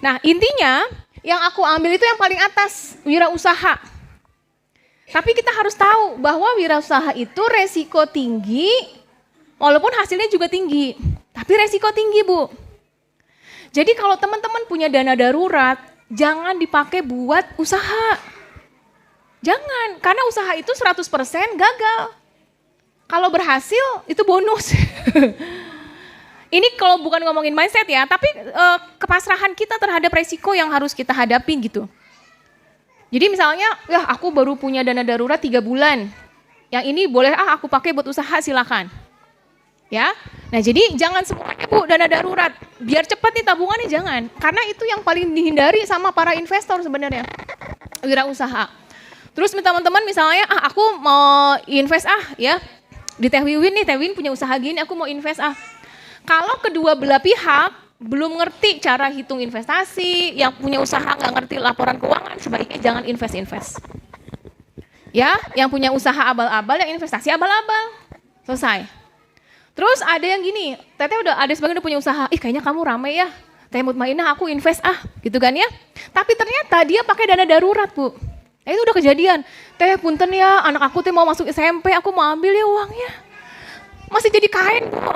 Nah, intinya yang aku ambil itu yang paling atas, wirausaha. Tapi kita harus tahu bahwa wirausaha itu resiko tinggi walaupun hasilnya juga tinggi. Tapi resiko tinggi, Bu. Jadi kalau teman-teman punya dana darurat, jangan dipakai buat usaha. Jangan, karena usaha itu 100% gagal. Kalau berhasil, itu bonus. Ini kalau bukan ngomongin mindset ya, tapi kepasrahan kita terhadap resiko yang harus kita hadapi gitu. Jadi misalnya, ya aku baru punya dana darurat 3 bulan. Yang ini boleh aku pakai buat usaha, silakan. Ya, nah jadi jangan semuanya Bu dana darurat. Biar cepat nih tabungannya jangan. Karena itu yang paling dihindari sama para investor sebenarnya. Wirausaha. Terus teman-teman misalnya, aku mau invest ya di Teh Wiwin nih, Teh Wiwin punya usaha gini, aku mau invest Kalau kedua belah pihak belum ngerti cara hitung investasi, yang punya usaha nggak ngerti laporan keuangan, sebaiknya jangan invest. Ya, yang punya usaha abal-abal, yang investasi abal-abal. Selesai. Terus ada yang gini, Teteh udah ada sebagian udah punya usaha, kayaknya kamu rame ya, Teh Mutmainah aku invest gitu kan ya. Tapi ternyata dia pakai dana darurat Bu. Itu udah kejadian, Teh punten ya anak aku teh mau masuk SMP, aku mau ambil ya uangnya. Masih jadi kain Bu.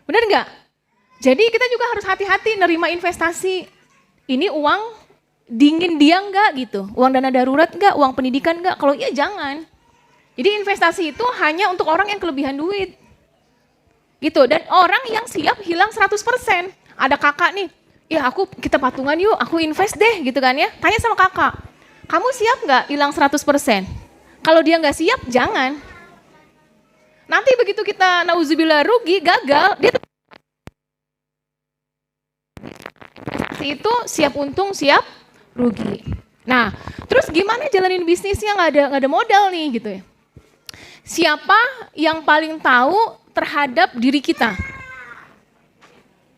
Bener nggak? Jadi kita juga harus hati-hati nerima investasi. Ini uang dingin dia nggak gitu, uang dana darurat nggak, uang pendidikan nggak, kalau iya jangan. Jadi investasi itu hanya untuk orang yang kelebihan duit. Gitu, dan orang yang siap hilang 100%. Ada kakak nih, kita patungan yuk, aku invest deh gitu kan ya. Tanya sama kakak, kamu siap nggak hilang 100%? Kalau dia nggak siap, jangan. Nanti begitu kita nauzubillah rugi, gagal, dia investasi itu siap untung, siap rugi. Nah, terus gimana jalanin bisnisnya nggak ada modal nih gitu ya. Siapa yang paling tahu terhadap diri kita?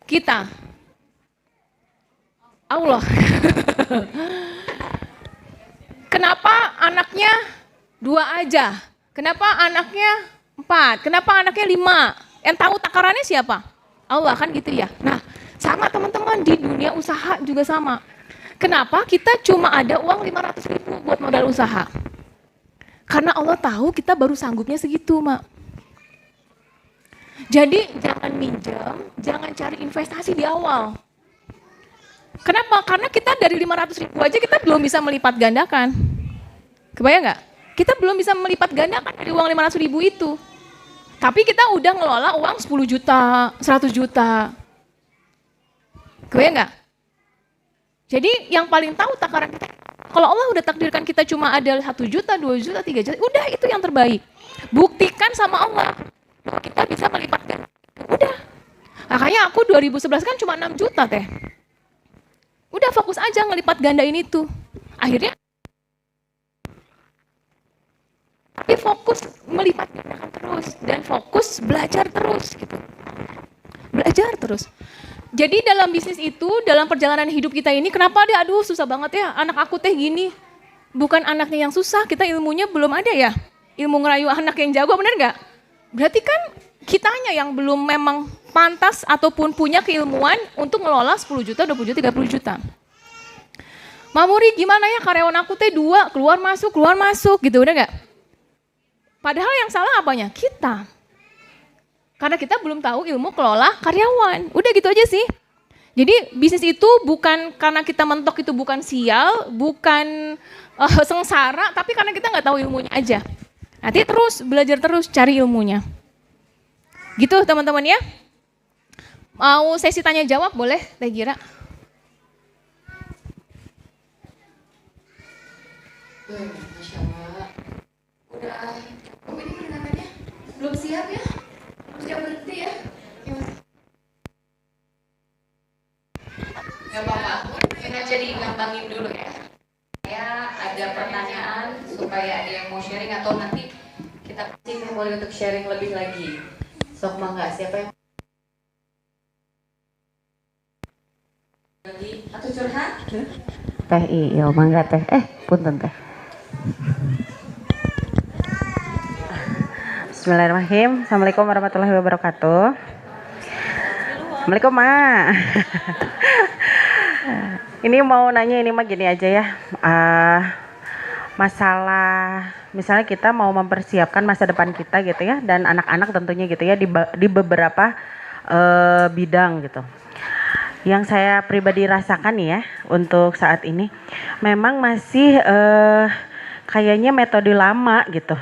Kita. Allah. Kenapa anaknya 2 aja? Kenapa anaknya 4? Kenapa anaknya 5? Yang tahu takarannya siapa? Allah kan gitu ya. Nah, sama teman-teman di dunia usaha juga sama. Kenapa kita cuma ada uang 500.000 buat modal usaha? Karena Allah tahu kita baru sanggupnya segitu, Mak. Jadi jangan minjem, jangan cari investasi di awal. Kenapa? Karena kita dari 500.000 aja kita belum bisa melipat gandakan. Kebayang nggak? Kita belum bisa melipat gandakan dari uang 500.000 itu. Tapi kita udah ngelola uang 10 juta, 100 juta. Kebayang nggak? Jadi yang paling tahu takaran kita, kalau Allah udah takdirkan kita cuma ada 1 juta, 2 juta, 3 juta, udah itu yang terbaik. Buktikan sama Allah bahwa kita bisa melipat ganda. Udah. Makanya aku 2011 kan cuma 6 juta teh. Udah fokus aja ngelipat gandain itu. Akhirnya tapi fokus melipat gandakan terus dan fokus belajar terus gitu. Belajar terus. Jadi dalam bisnis itu, dalam perjalanan hidup kita ini, kenapa dia aduh susah banget ya, anak aku teh gini. Bukan anaknya yang susah, kita ilmunya belum ada ya. Ilmu ngerayu anak yang jago, bener nggak? Berarti kan kitanya yang belum memang pantas ataupun punya keilmuan untuk ngelola 10 juta, 20 juta, 30 juta. Mamuri gimana ya karyawan aku teh 2, keluar masuk gitu, udah nggak? Padahal yang salah apanya? Kita. Karena kita belum tahu ilmu kelola karyawan. Udah gitu aja sih. Jadi bisnis itu bukan karena kita mentok itu bukan sial, bukan sengsara, tapi karena kita nggak tahu ilmunya aja. Nanti terus belajar terus cari ilmunya. Gitu teman-teman ya. Mau sesi tanya jawab boleh Teh Gira? Masya Allah. Udah, ini namanya belum siap ya? Siap berhenti ya? Gak apa-apa, kita jadi ngembangin dulu ya. Saya ada pertanyaan supaya ada yang mau sharing atau nanti kita kasih memulai untuk sharing lebih lagi. Sok mangga, siapa yang lagi atau curhat? Teh iya mangga teh. Punten teh. Bismillahirrahmanirrahim. Assalamualaikum warahmatullahi wabarakatuh. Assalamualaikum Ma. Ini mau nanya ini mah gini aja ya. Masalah misalnya kita mau mempersiapkan masa depan kita gitu ya dan anak-anak tentunya gitu ya di beberapa bidang gitu. Yang saya pribadi rasakan nih ya untuk saat ini memang masih kayaknya metode lama gitu.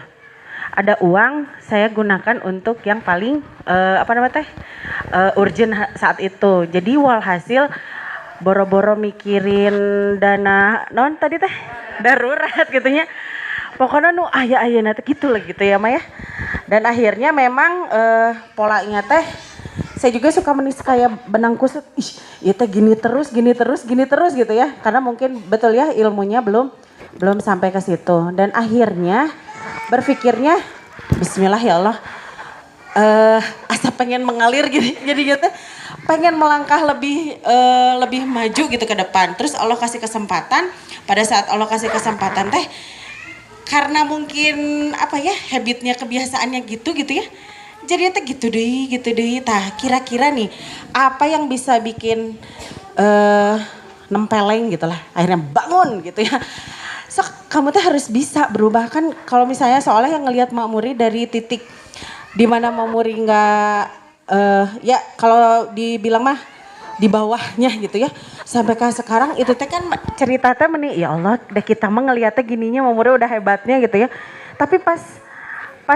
Ada uang saya gunakan untuk yang paling urgent saat itu. Jadi walhasil boro-boro mikirin dana non tadi teh darurat gitunya. Pokoknya aya nanti gitu lah gitu ya Maya. Dan akhirnya memang polanya teh saya juga suka menis kayak benang kusut. Iya teh gini terus gitu ya. Karena mungkin betul ya ilmunya belum sampai ke situ. Dan akhirnya berpikirnya bismillah ya Allah asa pengen mengalir gitu jadi gitu pengen melangkah lebih maju gitu ke depan. Terus Allah kasih kesempatan, pada saat Allah kasih kesempatan teh karena mungkin apa ya habitnya kebiasaannya gitu ya jadi teh gitu deh tah kira-kira nih apa yang bisa bikin nempeleng gitulah akhirnya bangun gitu ya. So, kamu tuh harus bisa berubah kan kalau misalnya soalnya yang ngelihat Mak Muri dari titik dimana Mak Muri nggak ya kalau dibilang mah di bawahnya gitu ya sampai ke sekarang itu teh kan cerita teh ya Allah udah kita mah ngeliatnya gininya Mak Muri udah hebatnya gitu ya tapi pas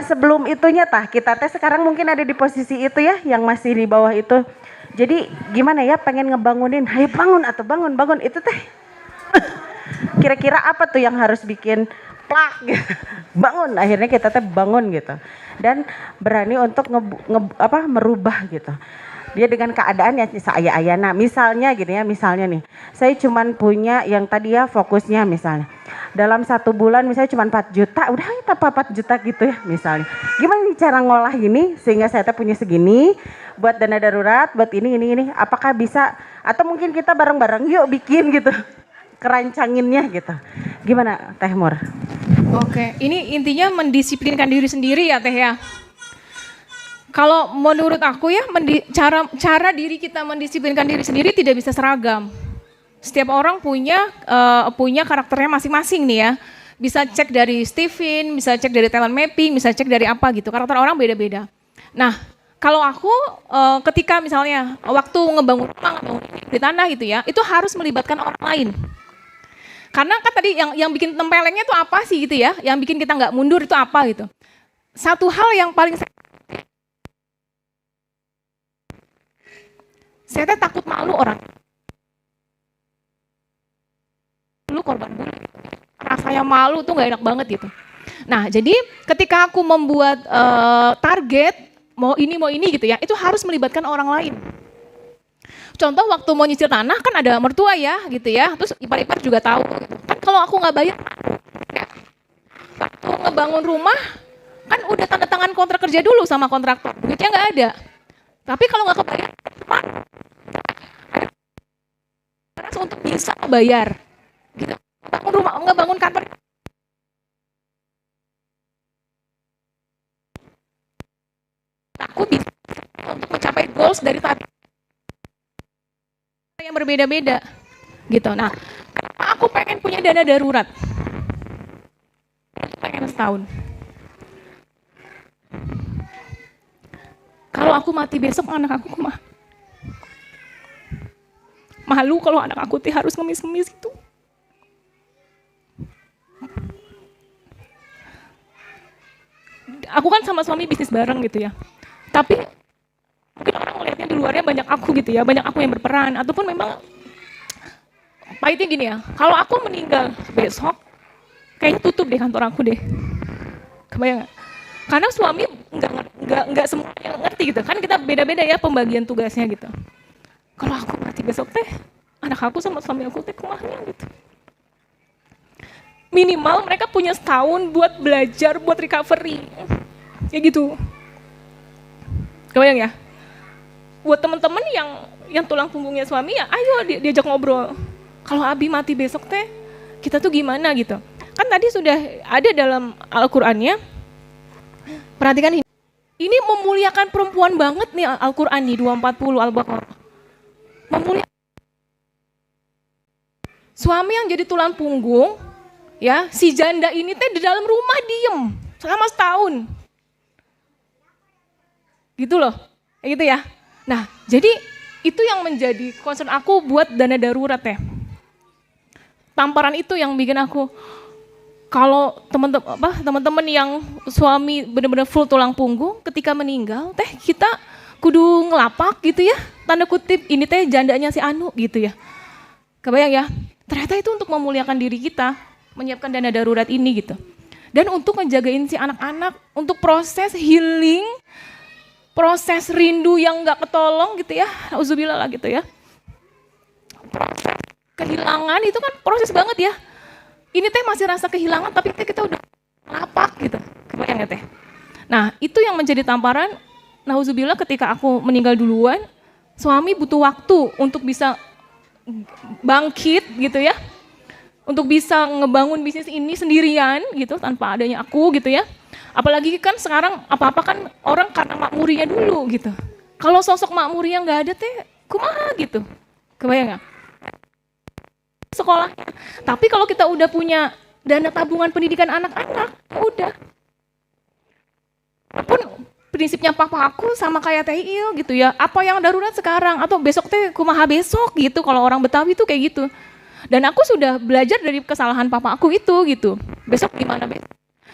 sebelum itunya kita teh sekarang mungkin ada di posisi itu ya yang masih di bawah itu jadi gimana ya pengen ngebangunin hayo bangun itu teh kira-kira apa tuh yang harus bikin plak gitu. Bangun akhirnya kita teh bangun gitu dan berani untuk merubah gitu dia dengan keadaan yang seaya-ayana misalnya gini ya misalnya nih saya cuman punya yang tadi ya fokusnya misalnya dalam 1 bulan misalnya cuma 4 juta udah kita 4 juta gitu ya misalnya gimana nih cara ngolah ini sehingga saya teh punya segini buat dana darurat buat ini apakah bisa atau mungkin kita bareng-bareng yuk bikin gitu kerancanginnya gitu. Gimana Teh Mur? Oke, ini intinya mendisiplinkan diri sendiri ya Teh ya. Kalau menurut aku ya, cara diri kita mendisiplinkan diri sendiri tidak bisa seragam. Setiap orang punya karakternya masing-masing nih ya. Bisa cek dari Steven, bisa cek dari talent mapping, bisa cek dari apa gitu. Karakter orang beda-beda. Nah, kalau aku ketika misalnya waktu ngebangun rumah, ngebangun di tanah gitu ya, itu harus melibatkan orang lain. Karena kan tadi yang bikin tempelengnya itu apa sih gitu ya, yang bikin kita nggak mundur itu apa gitu. Satu hal yang paling saya takut malu orang. Dulu korban bully. Rasanya malu tuh nggak enak banget gitu. Nah, jadi ketika aku membuat target mau ini gitu ya, itu harus melibatkan orang lain. Contoh waktu mau nyicil tanah kan ada mertua ya gitu ya, terus ipar-ipar juga tahu. Gitu. Kan kalau aku nggak bayar, ya. Waktu ngebangun rumah kan udah tanda tangan kontrak kerja dulu sama kontraktor, duitnya nggak ada. Tapi kalau nggak kebayar, harus untuk bisa bayar. Gitu. Bangun rumah, nggak bangun kantor. Aku bisa untuk mencapai goals dari tadi yang berbeda-beda gitu. Nah, aku pengen punya dana darurat. Pengen setahun. Kalau aku mati besok anak aku mah. Malu kalau anak aku harus ngemis-ngemis itu. Aku kan sama suami bisnis bareng gitu ya. Tapi mungkin orang melihatnya di luarnya banyak aku gitu ya, banyak aku yang berperan, ataupun memang pahitnya gini ya, kalau aku meninggal besok, kayaknya tutup deh kantor aku deh. Kebayang gak? Karena suami nggak semuanya ngerti gitu, kan kita beda-beda ya pembagian tugasnya gitu. Kalau aku mati besok anak aku sama suami aku kumahnya gitu. Minimal mereka punya setahun buat belajar, buat recovery, ya gitu. Kebayang ya? Buat teman-teman yang tulang punggungnya suami ya, ayo diajak ngobrol. Kalau Abi mati besok kita tuh gimana gitu. Kan tadi sudah ada dalam Al-Qur'annya. Perhatikan ini. Ini memuliakan perempuan banget nih Al-Qur'an nih 240 Al-Baqarah. Memuliakan suami yang jadi tulang punggung, ya, si janda ini di dalam rumah diem selama setahun. Gitu loh, kayak gitu ya. Nah, jadi itu yang menjadi concern aku buat dana darurat ya. Tamparan itu yang bikin aku, kalau teman-teman yang suami benar-benar full tulang punggung, ketika meninggal, kita kudu ngelapak gitu ya, tanda kutip ini jandanya si Anu gitu ya. Kebayang ya, ternyata itu untuk memuliakan diri kita, menyiapkan dana darurat ini gitu. Dan untuk ngejagain si anak-anak, untuk proses healing, proses rindu yang nggak ketolong gitu ya, auzubillah lah gitu ya. Proses kehilangan itu kan proses banget ya. Ini masih rasa kehilangan tapi kita udah lapak gitu. Kebayang ya Nah itu yang menjadi tamparan, nauzubillah ketika aku meninggal duluan, suami butuh waktu untuk bisa bangkit gitu ya. Untuk bisa ngebangun bisnis ini sendirian gitu tanpa adanya aku gitu ya. Apalagi kan sekarang apa-apa kan orang karena makmurinya dulu gitu. Kalau sosok makmurinya nggak ada kumaha gitu. Kebayang nggak? Sekolahnya. Tapi kalau kita udah punya dana tabungan pendidikan anak-anak, udah. Pun prinsipnya papa aku sama kayak Teh Il gitu ya. Apa yang darurat sekarang atau besok kumaha besok gitu. Kalau orang Betawi tuh kayak gitu. Dan aku sudah belajar dari kesalahan papa aku itu gitu. Besok gimana besok?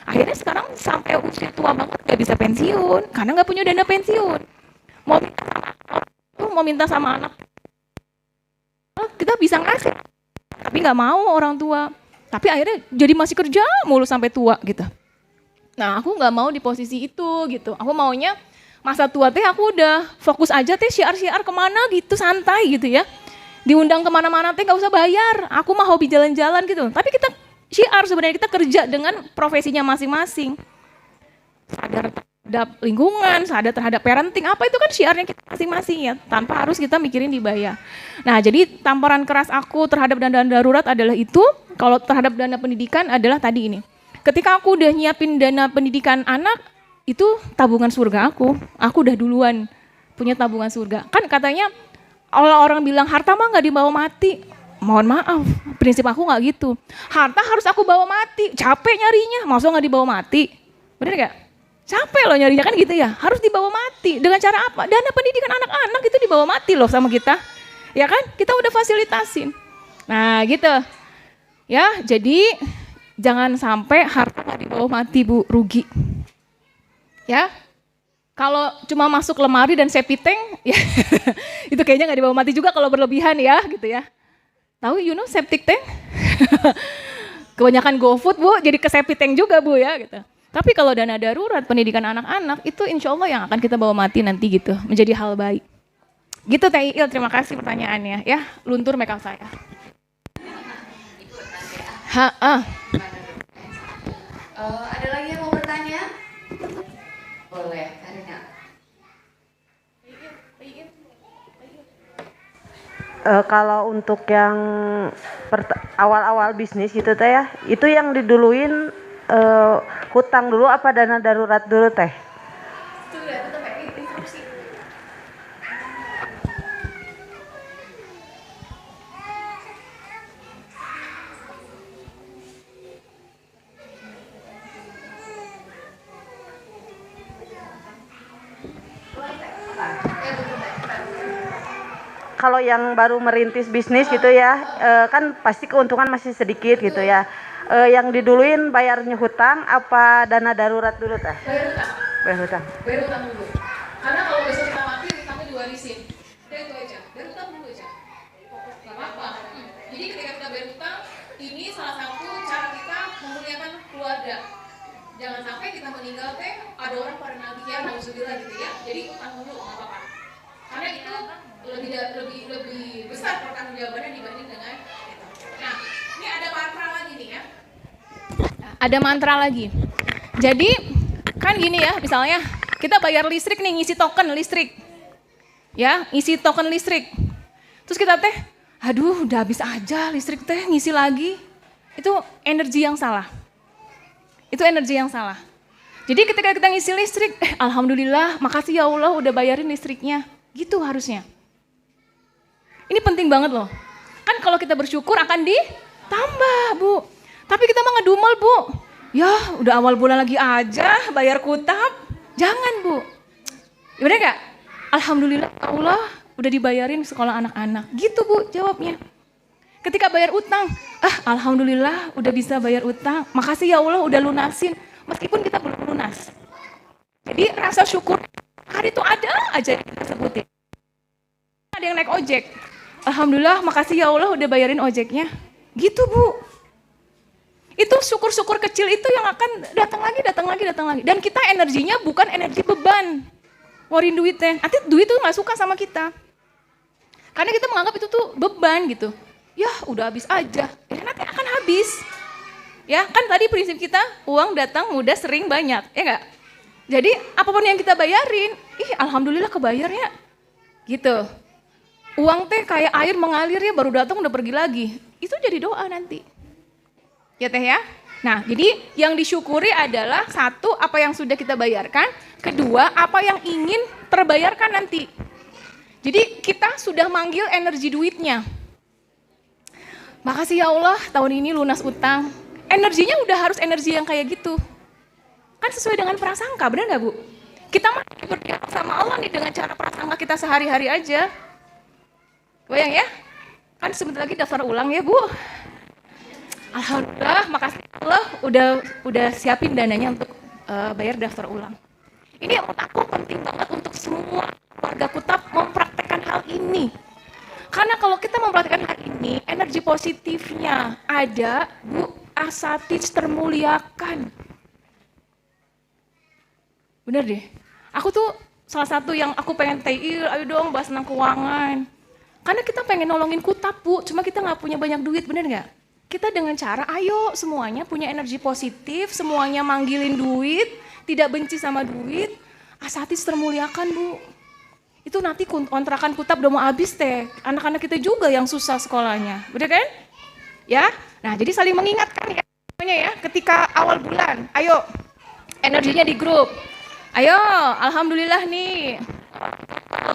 Akhirnya sekarang sampai usia tua banget gak bisa pensiun karena gak punya dana pensiun. Mau minta sama anak, kita bisa ngasih, tapi gak mau orang tua. Tapi akhirnya jadi masih kerja mulu sampai tua gitu. Nah aku gak mau di posisi itu gitu. Aku maunya masa tua aku udah fokus aja syiar-syiar kemana gitu, santai gitu ya. Diundang kemana-mana gak usah bayar. Aku mah hobi jalan-jalan gitu. Tapi kita syiar sebenarnya kita kerja dengan profesinya masing-masing. Sadar terhadap lingkungan, sadar terhadap parenting, apa itu kan syiarnya kita masing-masing ya, tanpa harus kita mikirin dibayar. Nah jadi tamparan keras aku terhadap dana darurat adalah itu, kalau terhadap dana pendidikan adalah tadi ini. Ketika aku udah nyiapin dana pendidikan anak, itu tabungan surga aku udah duluan punya tabungan surga. Kan katanya orang bilang harta mah nggak dibawa mati. Mohon maaf, prinsip aku nggak gitu. Harta harus aku bawa mati, capek nyarinya, masa nggak dibawa mati? Bener gak? Capek loh nyarinya kan gitu ya, harus dibawa mati. Dengan cara apa? Dana pendidikan anak-anak itu dibawa mati loh sama kita. Ya kan? Kita udah fasilitasin. Nah gitu. Ya, jadi jangan sampai harta nggak dibawa mati Bu, rugi. Ya, kalau cuma masuk lemari dan septic tank, ya itu kayaknya nggak dibawa mati juga kalau berlebihan ya, gitu ya. Tahu septic tank? Kebanyakan GoFood Bu, jadi ke septic tank juga Bu ya, gitu. Tapi kalau dana darurat pendidikan anak-anak itu insya Allah yang akan kita bawa mati nanti gitu, menjadi hal baik. Gitu Teh Il, terima kasih pertanyaannya ya, luntur make up saya. Ada lagi yang mau bertanya? Boleh, Karina. Kalau untuk yang awal-awal bisnis gitu teh ya, itu yang diduluin hutang dulu apa dana darurat dulu teh? Kalau yang baru merintis bisnis gitu ya, kan pasti keuntungan masih sedikit gitu ya. Yang diduluin bayarnya hutang apa dana darurat dulu teh? Bayar hutang. Bayar hutang. Bayar hutang dulu. Karena kalau besok kita mati, hutangnya diwarisin. Udah itu aja. Bayar hutang dulu aja. Gak apa-apa. Jadi ketika kita bayar hutang, ini salah satu cara kita memuliakan keluarga. Jangan sampai kita meninggal teh ada orang pada nagih ya, nauzubillah gitu ya. Jadi hutang dulu nggak apa-apa. Karena itu lebih besar pertanggungjawabannya dibanding dengan itu. Nah, ini ada mantra lagi nih ya. Ada mantra lagi. Jadi kan gini ya, misalnya kita bayar listrik nih, ngisi token listrik. Ya, ngisi token listrik. Terus kita teh, aduh udah habis aja listrik teh, ngisi lagi. Itu energi yang salah. Itu energi yang salah. Jadi ketika kita ngisi listrik, alhamdulillah, makasih ya Allah udah bayarin listriknya. Gitu harusnya. Ini penting banget loh. Kan kalau kita bersyukur akan ditambah, Bu. Tapi kita mah ngedumel, Bu. Ya, udah awal bulan lagi aja bayar kutab. Jangan, Bu. Ya bener gak? Alhamdulillah Allah udah dibayarin sekolah anak-anak. Gitu, Bu, jawabnya. Ketika bayar utang, alhamdulillah udah bisa bayar utang. Makasih ya Allah udah lunasin. Meskipun kita belum lunas. Jadi rasa syukur hari itu ada aja yang kita sebutin. Ada yang naik ojek. Alhamdulillah, makasih ya Allah udah bayarin ojeknya. Gitu, Bu. Itu syukur-syukur kecil itu yang akan datang lagi. Dan kita energinya bukan energi beban. Ngorin duitnya. Nanti duit tuh gak suka sama kita. Karena kita menganggap itu tuh beban gitu. Ya udah habis aja. Ya nanti akan habis. Ya kan tadi prinsip kita, uang datang mudah sering banyak. Ya gak? Jadi apapun yang kita bayarin, alhamdulillah kebayar ya. Gitu. Uang teh kayak air mengalir ya, baru datang udah pergi lagi. Itu jadi doa nanti. Ya Teh ya. Nah, jadi yang disyukuri adalah satu, apa yang sudah kita bayarkan. Kedua, apa yang ingin terbayarkan nanti. Jadi kita sudah manggil energi duitnya. Makasih ya Allah, tahun ini lunas utang. Energinya udah harus energi yang kayak gitu. Kan sesuai dengan prasangka, benar gak Bu? Kita mah berdialog sama Allah nih dengan cara prasangka kita sehari-hari aja. Bayang ya? Kan sebentar lagi daftar ulang ya Bu. Alhamdulillah, makasih Allah udah siapin dananya untuk bayar daftar ulang. Ini yang menurut aku penting banget untuk semua warga Kutab mempraktekkan hal ini. Karena kalau kita mempraktekkan hal ini, energi positifnya ada, Bu, asatidz termuliakan. Bener deh. Aku tuh salah satu yang aku pengen Teh-Il, ayo dong bahas tentang keuangan. Karena kita pengen nolongin Kutab, Bu, cuma kita nggak punya banyak duit, bener nggak? Kita dengan cara, ayo semuanya punya energi positif, semuanya manggilin duit, tidak benci sama duit, asatidz termuliakan, Bu. Itu nanti kontrakan Kutab udah mau habis Teh, anak-anak kita juga yang susah sekolahnya, bener kan? Ya, nah jadi saling mengingatkan ya, ketika awal bulan, ayo energinya di grup. Ayo, alhamdulillah nih.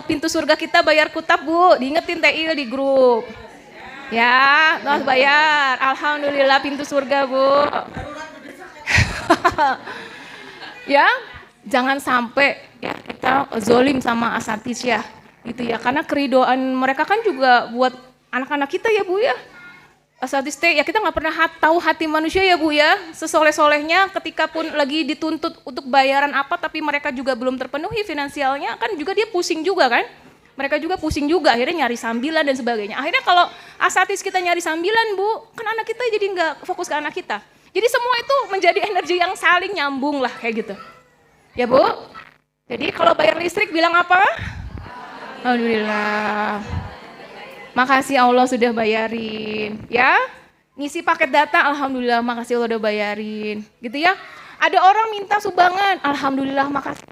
Pintu surga kita bayar kutab, Bu. Diingetin Teh di grup. Ya, harus bayar. Alhamdulillah pintu surga, Bu. Ya, jangan sampai ya kita zolim sama asatis ya. Gitu ya. Karena keridoan mereka kan juga buat anak-anak kita ya, Bu ya. Asatis teh ya kita nggak pernah tahu hati manusia ya, Bu ya. Sesoleh-solehnya ketika pun lagi dituntut untuk bayaran apa tapi mereka juga belum terpenuhi finansialnya, kan juga dia pusing juga kan. Mereka juga pusing juga, akhirnya nyari sambilan dan sebagainya. Akhirnya kalau asatis kita nyari sambilan, Bu, kan anak kita jadi nggak fokus ke anak kita. Jadi semua itu menjadi energi yang saling nyambung lah kayak gitu. Ya, Bu? Jadi kalau bayar listrik bilang apa? Alhamdulillah. Makasih Allah sudah bayarin, ya. Ngisi paket data, alhamdulillah makasih Allah udah bayarin, gitu ya. Ada orang minta sumbangan, alhamdulillah makasih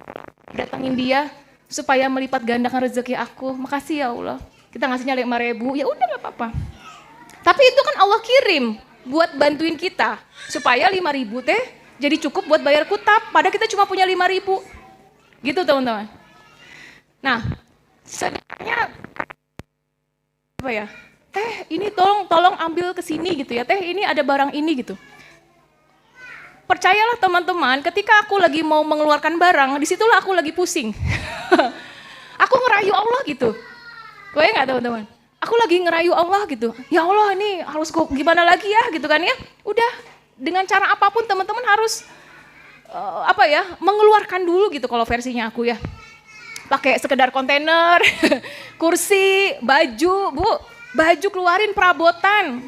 datangin dia supaya melipat gandakan rezeki aku. Makasih ya Allah. Kita ngasihnya 5.000, ya udah nggak apa-apa. Tapi itu kan Allah kirim buat bantuin kita supaya 5.000 teh jadi cukup buat bayar kutab. Padahal kita cuma punya 5.000, gitu teman-teman. Nah, sedekahnya apa ya? Teh ini tolong ambil ke sini gitu ya. Teh ini ada barang ini gitu. Percayalah teman-teman, ketika aku lagi mau mengeluarkan barang, disitulah aku lagi pusing. Aku ngerayu Allah gitu. Gue nggak teman-teman? Aku lagi ngerayu Allah gitu. Ya Allah ini harus gimana lagi ya gitu kan ya. Udah dengan cara apapun teman-teman harus mengeluarkan dulu gitu kalau versinya aku ya. Pakai sekedar kontainer, kursi, baju, Bu. Baju keluarin perabotan.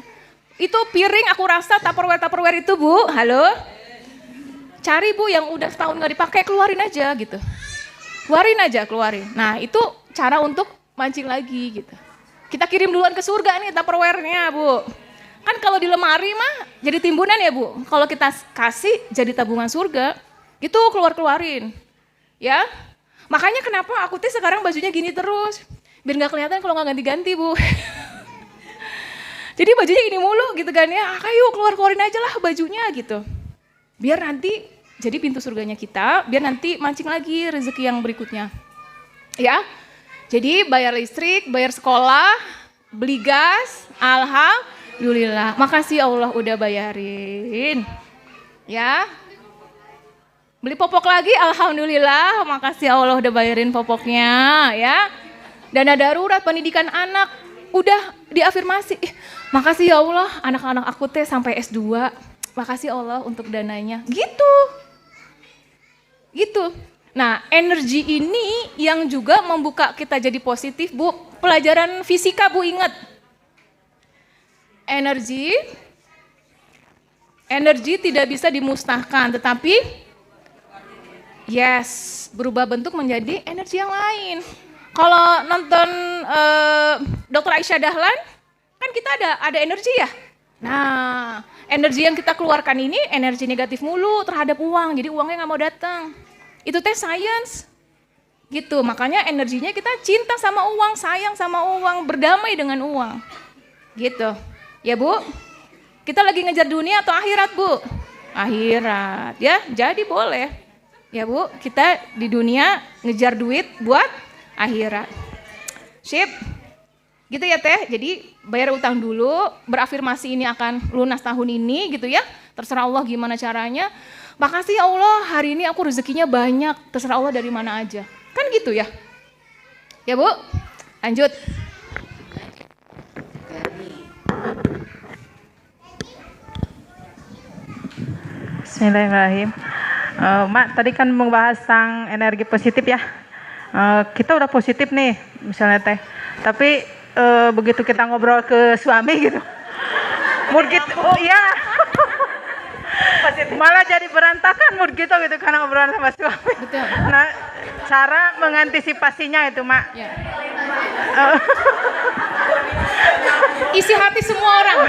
Itu piring aku rasa Tupperware itu, Bu. Halo? Cari, Bu, yang udah setahun nggak dipakai, keluarin aja gitu. Keluarin. Nah, itu cara untuk mancing lagi gitu. Kita kirim duluan ke surga nih Tupperware-nya, Bu. Kan kalau di lemari mah jadi timbunan ya, Bu. Kalau kita kasih jadi tabungan surga, itu keluarin. Ya. Makanya kenapa aku tuh sekarang bajunya gini terus. Biar gak kelihatan kalau gak ganti-ganti, Bu. Jadi bajunya gini mulu gitu kan ya. Ayo keluarin aja lah bajunya gitu. Biar nanti jadi pintu surganya kita. Biar nanti mancing lagi rezeki yang berikutnya. Ya. Jadi bayar listrik, bayar sekolah, beli gas. Alhamdulillah. Makasih Allah udah bayarin. Ya. Beli popok lagi, alhamdulillah, makasih Allah udah bayarin popoknya ya. Dana darurat pendidikan anak, udah diafirmasi. Makasih ya Allah, anak-anak aku teh sampai S2. Makasih Allah untuk dananya. Gitu. Nah, energi ini yang juga membuka kita jadi positif, Bu. Pelajaran fisika, Bu, ingat. Energi tidak bisa dimusnahkan, tetapi berubah bentuk menjadi energi yang lain. Kalau nonton Dr. Aisyah Dahlan, kan kita ada energi ya. Nah, energi yang kita keluarkan ini energi negatif mulu terhadap uang, jadi uangnya nggak mau datang. Itu teh science, gitu. Makanya energinya kita cinta sama uang, sayang sama uang, berdamai dengan uang, gitu. Ya Bu, kita lagi ngejar dunia atau akhirat, Bu? Akhirat, ya. Jadi boleh. Ya Bu, kita di dunia ngejar duit buat akhirat. Sip. Gitu ya Teh, jadi bayar utang dulu, berafirmasi ini akan lunas tahun ini gitu ya. Terserah Allah gimana caranya. Makasih ya Allah, hari ini aku rezekinya banyak, terserah Allah dari mana aja. Kan gitu ya. Ya Bu, lanjut. Bismillahirrahmanirrahim. Mak, tadi kan membahas tentang energi positif ya. Kita udah positif nih, misalnya Teh. Tapi begitu kita ngobrol ke suami gitu, mood gitu, oh iya, malah jadi berantakan mood gitu karena obrolan sama suami. Betul. Nah, cara mengantisipasinya itu, Mak. Ya. Isi hati semua orang.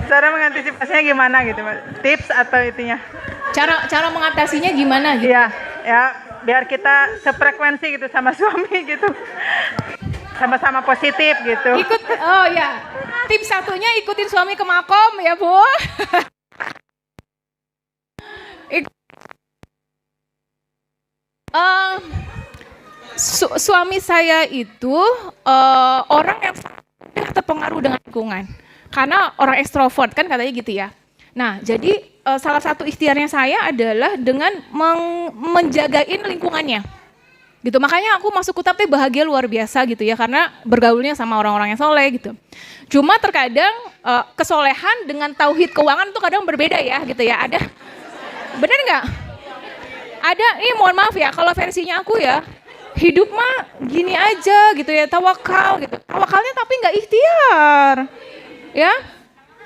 Cara mengantisipasinya gimana gitu, Mak? Tips atau itunya? Cara mengatasinya gimana gitu? Iya, ya biar kita sefrekuensi gitu sama suami gitu. Sama-sama positif gitu. Tips satunya ikutin suami ke makom ya Bu. Eh, suami saya itu orang yang sangat terpengaruh dengan lingkungan. Karena orang ekstrovert kan katanya gitu ya. Nah, jadi salah satu ikhtiarnya saya adalah dengan menjagain lingkungannya. Gitu. Makanya aku masuk Kutab teh bahagia luar biasa gitu ya, karena bergaulnya sama orang-orang yang soleh gitu. Cuma terkadang kesolehan dengan tauhid keuangan tuh kadang berbeda ya gitu ya. Ada, bener nggak? Ada, mohon maaf ya, kalau versinya aku ya, hidup mah gini aja gitu ya, tawakal gitu. Tawakalnya tapi nggak ikhtiar, ya.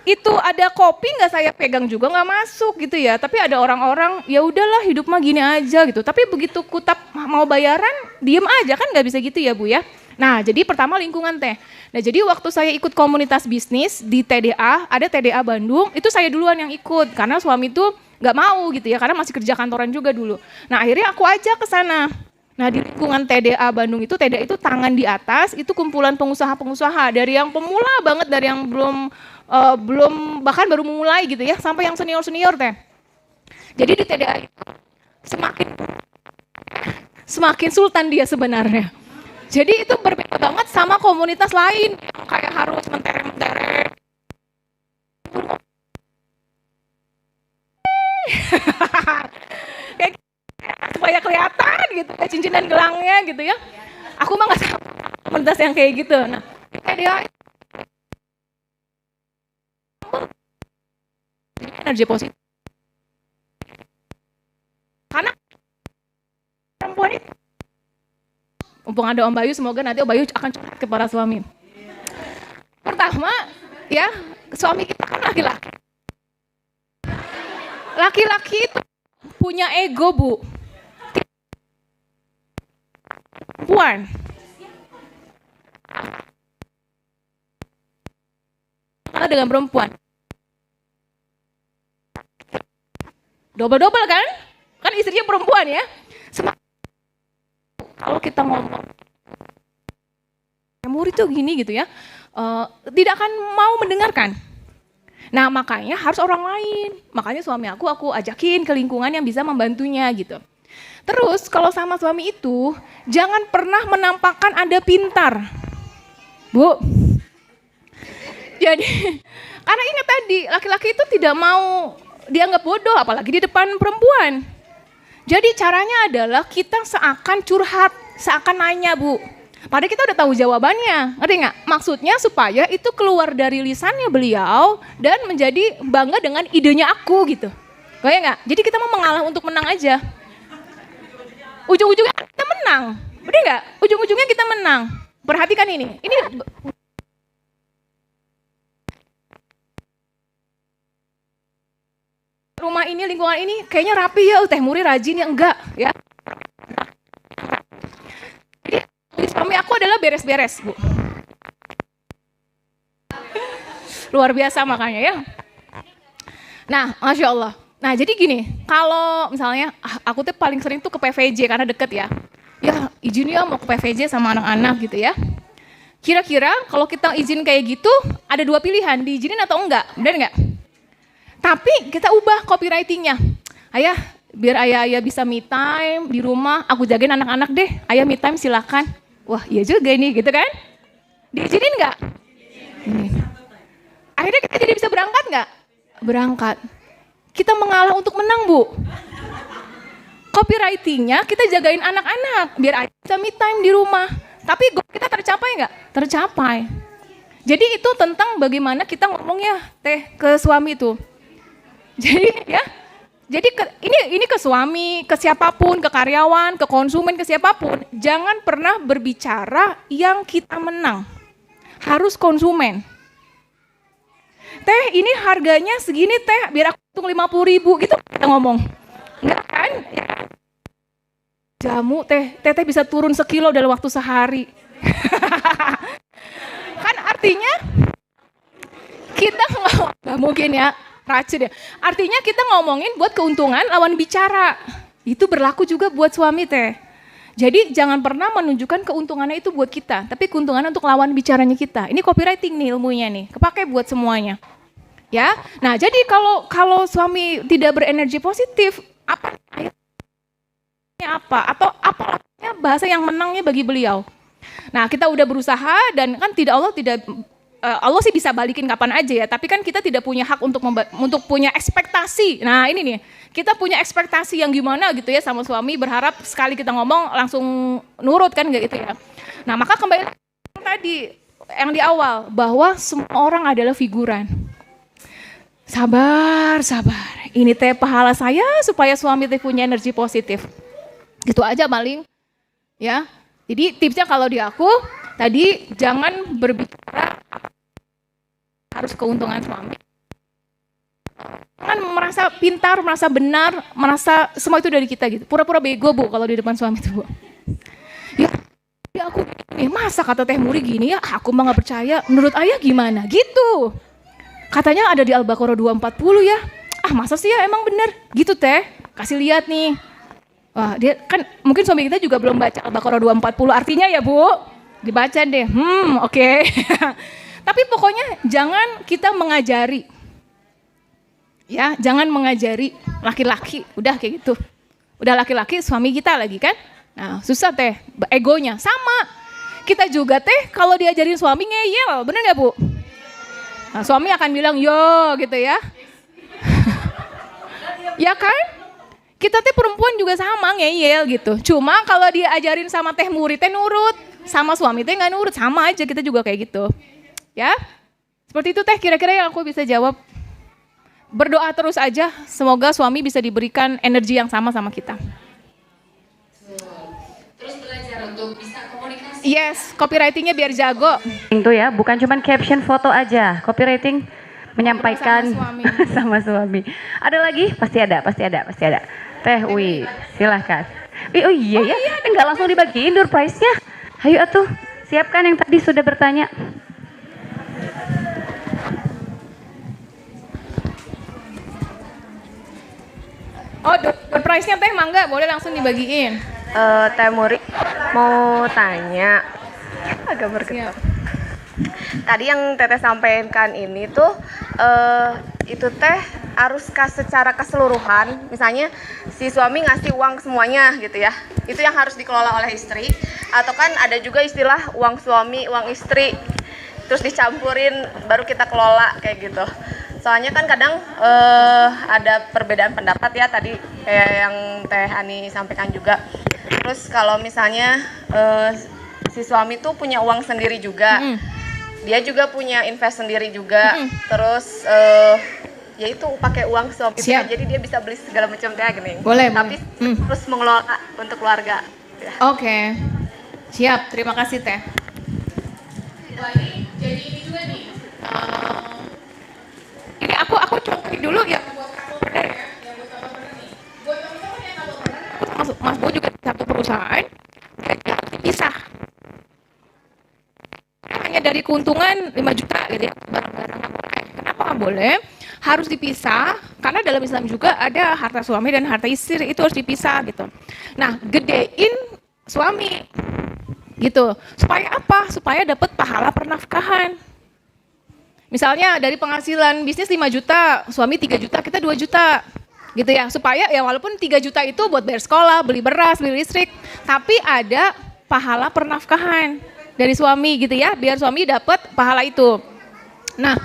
Itu ada kopi nggak saya pegang juga nggak masuk gitu ya. Tapi ada orang-orang ya udahlah hidup mah gini aja gitu. Tapi begitu Kutab mau bayaran, diem aja kan nggak bisa gitu ya Bu ya. Nah jadi pertama lingkungan teh. Nah jadi waktu saya ikut komunitas bisnis di TDA, ada TDA Bandung, itu saya duluan yang ikut karena suami tuh nggak mau gitu ya, karena masih kerja kantoran juga dulu. Nah akhirnya aku ajak ke sana. Nah di lingkungan TDA Bandung itu, TDA itu tangan di atas, itu kumpulan pengusaha-pengusaha dari yang pemula banget, dari yang belum bahkan baru memulai gitu ya, sampai yang senior-senior teh. Jadi di TDA itu semakin sultan dia sebenarnya. Jadi itu berbeda banget sama komunitas lain yang kayak harus mentereng-mentereng. Kayak supaya kelihatan gitu ya, cincin dan gelangnya gitu ya. Aku mah nggak sama komunitas yang kayak gitu. Nah, TDA energi positif. Karena perempuan itu, mumpung ada Om Bayu, semoga nanti Om Bayu akan curhat ke para suami. Pertama, ya, suami kita kan laki-laki. Laki-laki itu punya ego, Bu. Perempuan. Karena dengan perempuan. Double-double kan? Kan istrinya perempuan ya. Kalau kita ngomong murid tuh gini gitu ya, tidak akan mau mendengarkan. Nah makanya harus orang lain. Makanya suami aku ajakin ke lingkungan yang bisa membantunya gitu. Terus kalau sama suami itu, jangan pernah menampakkan Anda pintar. Bu. Jadi, karena ingat tadi, laki-laki itu tidak mau dianggap bodoh, apalagi di depan perempuan. Jadi caranya adalah kita seakan curhat, seakan nanya Bu. Padahal kita udah tahu jawabannya, ngerti nggak? Maksudnya supaya itu keluar dari lisannya beliau dan menjadi bangga dengan idenya aku gitu. Kayak nggak? Jadi kita mau mengalah untuk menang aja. Ujung-ujungnya kita menang, bener nggak? Ujung-ujungnya kita menang. Perhatikan ini rumah ini, lingkungan ini kayaknya rapi ya, Teh Muri rajin ya, enggak ya. Jadi suami aku adalah beres-beres, Bu. Luar biasa makanya ya. Nah, Masya Allah. Nah jadi gini, kalau misalnya aku tuh paling sering tuh ke PVJ karena deket ya. Ya izin ya mau ke PVJ sama anak-anak gitu ya. Kira-kira kalau kita izin kayak gitu, ada dua pilihan, diizinin atau enggak, benar enggak? Tapi kita ubah copywritingnya. Ayah, biar ayah bisa me time di rumah, aku jagain anak-anak deh. Ayah me time silakan. Wah iya juga ini gitu kan? Diizinin nggak? Akhirnya kita jadi bisa berangkat nggak? Berangkat. Kita mengalah untuk menang Bu. Copywritingnya kita jagain anak-anak, biar ayah bisa me time di rumah. Tapi kita tercapai nggak? Tercapai. Jadi itu tentang bagaimana kita ngomongnya Teh ke suami itu. Jadi ya, jadi ini ke suami, ke siapapun, ke karyawan, ke konsumen, ke siapapun, jangan pernah berbicara yang kita menang. Harus konsumen. Teh ini harganya segini Teh, biar aku hitung 50.000 gitu kita ngomong. Enggak kan? Ya. Jamu Teh bisa turun sekilo dalam waktu sehari. Kan artinya kita nggak mungkin ya. Racun ya. Artinya kita ngomongin buat keuntungan lawan bicara. Itu berlaku juga buat suami Teh. Jadi jangan pernah menunjukkan keuntungannya itu buat kita, tapi keuntungannya untuk lawan bicaranya kita. Ini copywriting nih ilmunya nih, kepake buat semuanya. Ya. Nah, jadi kalau suami tidak berenergi positif, apa apa atau apa bahasa yang menangnya bagi beliau. Nah, kita udah berusaha dan kan Allah sih bisa balikin kapan aja ya, tapi kan kita tidak punya hak untuk punya ekspektasi. Nah, ini nih, kita punya ekspektasi yang gimana gitu ya sama suami, berharap sekali kita ngomong langsung nurut kan nggak gitu ya. Nah, maka kembali tadi yang di awal bahwa semua orang adalah figuran. Sabar. Ini teh pahala saya supaya suami teh punya energi positif. Gitu aja paling. Ya. Jadi tipsnya kalau di aku tadi jangan berbicara harus keuntungan suami. Jangan merasa pintar, merasa benar, merasa semua itu dari kita gitu. Pura-pura bego Bu kalau di depan suami itu Bu. Ya aku masa kata Teh Muri gini ya, aku mah gak percaya. Menurut ayah gimana? Gitu. Katanya ada di Al-Baqarah 240 ya. Ah masa sih ya emang bener? Gitu Teh, kasih lihat nih. Wah dia kan mungkin suami kita juga belum baca Al-Baqarah 240 artinya ya Bu. Dibaca deh, oke. Tapi pokoknya jangan kita mengajari. Ya, jangan mengajari laki-laki, udah kayak gitu. Udah laki-laki suami kita lagi kan. Nah susah Teh, egonya sama. Kita juga Teh kalau diajarin suami ngeyel, bener gak Bu? Nah, suami akan bilang yo gitu ya. Ya kan? Kita Teh perempuan juga sama ngeyel gitu. Cuma kalau diajarin sama Teh Muri Teh nurut, sama suami Teh nggak nurut, sama aja kita juga kayak gitu. Ya, seperti itu Teh kira-kira yang aku bisa jawab. Berdoa terus aja, semoga suami bisa diberikan energi yang sama kita. Terus belajar untuk bisa komunikasi. Yes, copywritingnya biar jago. Itu ya, bukan cuma caption foto aja, copywriting menyampaikan sama sama suami. Ada lagi? Pasti ada. Teh Uwi, silahkan. Oh iya ya, enggak langsung dibagiin door prize-nya. Ayo atuh, siapkan yang tadi sudah bertanya. Oh, door prize-nya Teh mangga, boleh langsung dibagiin. Teh Muri mau tanya agak bergetar. Tadi yang Teteh sampaikan ini tuh itu Teh haruskah secara keseluruhan, misalnya si suami ngasih uang semuanya gitu ya, itu yang harus dikelola oleh istri, atau kan ada juga istilah uang suami, uang istri, terus dicampurin baru kita kelola kayak gitu. Soalnya kan kadang ada perbedaan pendapat ya tadi kayak yang Teh Ani sampaikan juga. Terus kalau misalnya si suami tuh punya uang sendiri juga, dia juga punya invest sendiri juga, terus ya itu pakai uang suami, jadi dia bisa beli segala macam kayak gini. Boleh, tapi terus mengelola untuk keluarga. Ya. Oke, siap. Terima kasih Teh. Jadi ini juga nih. Ini aku contohin dulu ya buat kamu benar ya, yang buat kamu benar nih. Buat teman-teman yang kamu benar, masuk Mas Bo juga di satu perusahaan, dia pisah. Hanya dari keuntungan 5 juta gitu ya, barang-barang nggak boleh. Kenapa nggak boleh? Harus dipisah, karena dalam Islam juga ada harta suami dan harta istri, itu harus dipisah gitu. Nah, gedein suami gitu. Supaya apa? Supaya dapat pahala pernafkahan. Misalnya dari penghasilan bisnis 5 juta, suami 3 juta, kita 2 juta. Gitu ya, supaya ya walaupun 3 juta itu buat bayar sekolah, beli beras, beli listrik, tapi ada pahala pernafkahan dari suami gitu ya, biar suami dapat pahala itu. Nah,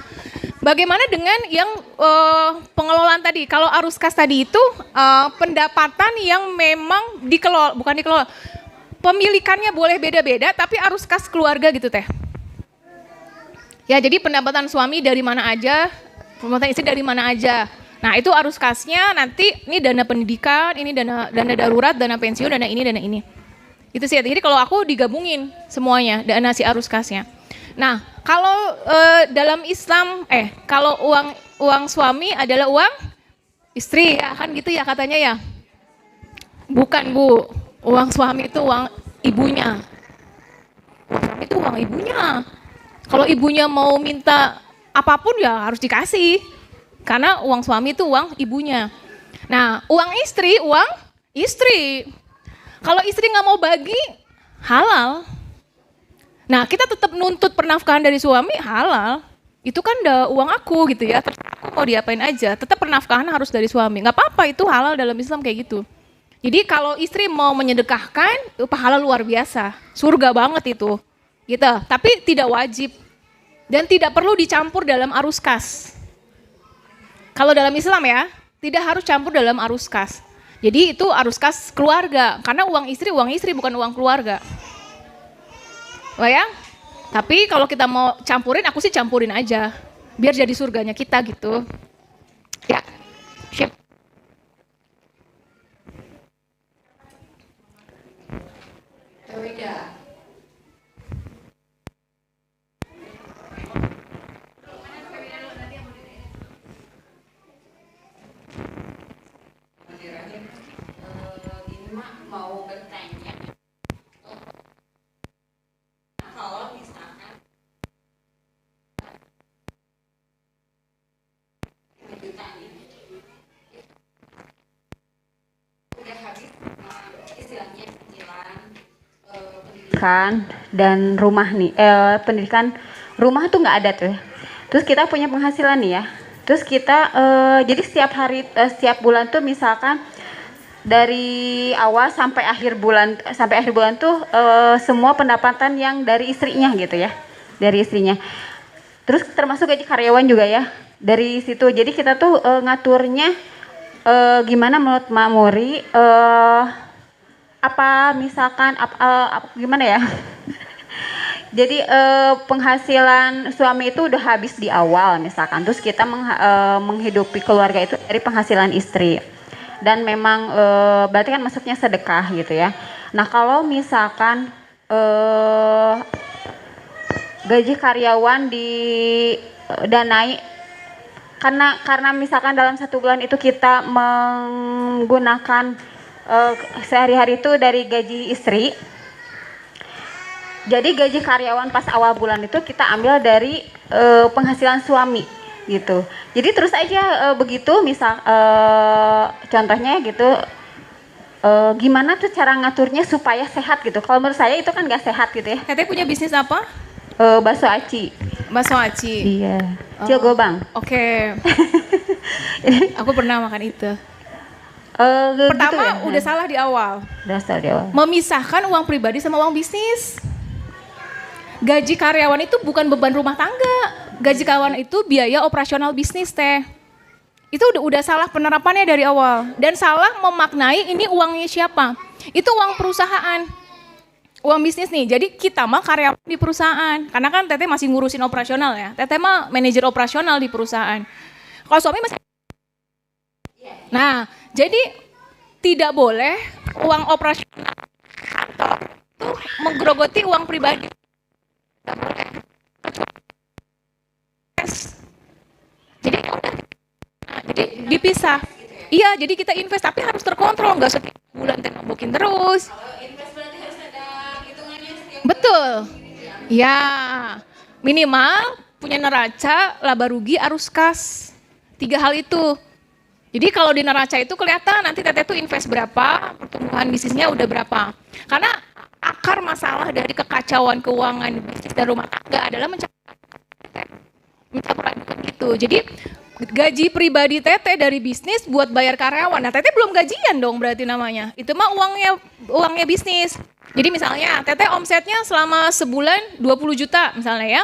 bagaimana dengan yang pengelolaan tadi? Kalau arus kas tadi itu pendapatan yang memang dikelola, bukan dikelola, pemilikannya boleh beda-beda, tapi arus kas keluarga gitu Teh. Ya, jadi pendapatan suami dari mana aja, pendapatan istri dari mana aja. Nah, itu arus kasnya nanti ini dana pendidikan, ini dana darurat, dana pensiun, dana ini, dana ini. Itu sih. Jadi kalau aku digabungin semuanya, dana si arus kasnya. Nah, kalau dalam Islam kalau uang suami adalah uang istri ya, kan gitu ya katanya ya. Bukan, Bu. Uang suami itu uang ibunya. Uang suami itu uang ibunya. Kalau ibunya mau minta apapun ya harus dikasih. Karena uang suami itu uang ibunya. Nah, uang istri. Kalau istri nggak mau bagi, halal. Nah, kita tetap nuntut pernafkahan dari suami, halal. Itu kan udah uang aku gitu ya, terus aku mau diapain aja. Tetap pernafkahan harus dari suami. Nggak apa-apa, itu halal dalam Islam kayak gitu. Jadi kalau istri mau menyedekahkan, itu pahala luar biasa. Surga banget itu. Gitu. Tapi tidak wajib. Dan tidak perlu dicampur dalam arus kas. Kalau dalam Islam ya, tidak harus campur dalam arus kas. Jadi itu arus kas keluarga. Karena uang istri bukan uang keluarga. Bayang? Tapi kalau kita mau campurin, aku sih campurin aja. Biar jadi surganya kita gitu. Ya. Sip. Wida. Ini mak mau bertanya. Kalau misalkan juta ini udah habis istilahnya cicilan Pendidikan dan rumah nih, pendidikan rumah tuh nggak ada tuh ya. Terus kita punya penghasilan nih ya. Terus kita jadi setiap hari, setiap bulan tuh misalkan dari awal sampai akhir bulan tuh semua pendapatan yang dari istrinya gitu ya, dari istrinya. Terus termasuk gaji karyawan juga ya dari situ. Jadi kita tuh ngaturnya gimana menurut Mak Muri? Apa misalkan gimana ya? Jadi penghasilan suami itu udah habis di awal misalkan, terus kita menghidupi keluarga itu dari penghasilan istri, dan memang berarti kan masuknya sedekah gitu ya. Nah kalau misalkan gaji karyawan didanai karena misalkan dalam satu bulan itu kita menggunakan sehari-hari itu dari gaji istri. Jadi gaji karyawan pas awal bulan itu kita ambil dari penghasilan suami gitu. Jadi terus aja begitu misal contohnya gitu, gimana tuh cara ngaturnya supaya sehat gitu. Kalau menurut saya itu kan nggak sehat gitu ya. Teteh punya bisnis apa? Bakso aci. Bakso aci. Iya. Cilgobang. Oke. Aku pernah makan itu. gitu Pertama ya? udah salah di awal. Udah salah di awal. Memisahkan uang pribadi sama uang bisnis. Gaji karyawan itu bukan beban rumah tangga. Gaji karyawan itu biaya operasional bisnis teh. Itu udah salah penerapannya dari awal. Dan salah memaknai ini uangnya siapa. Itu uang perusahaan. Uang bisnis nih. Jadi kita mah karyawan di perusahaan. Karena kan Teteh masih ngurusin operasional ya. Teteh mah manajer operasional di perusahaan. Kalau suami masih. Nah, jadi tidak boleh uang operasional kantor itu menggerogoti uang pribadi. Tidak boleh. Jadi dipisah. Iya, jadi kita invest tapi harus terkontrol, nggak setiap bulan teh nombokin terus. Kalau invest berarti harus ada hitungannya setiap Betul. Ya, minimal punya neraca, laba rugi, arus kas. 3 hal itu. Jadi kalau di neraca itu kelihatan nanti Teteh tuh invest berapa, pertumbuhan bisnisnya udah berapa. Karena akar masalah dari kekacauan keuangan bisnis dan rumah tangga adalah mencampur adukan gitu. Jadi gaji pribadi Teteh dari bisnis buat bayar karyawan. Nah Teteh belum gajian dong berarti namanya. Itu mah uangnya bisnis. Jadi misalnya Teteh omsetnya selama sebulan 20 juta misalnya ya.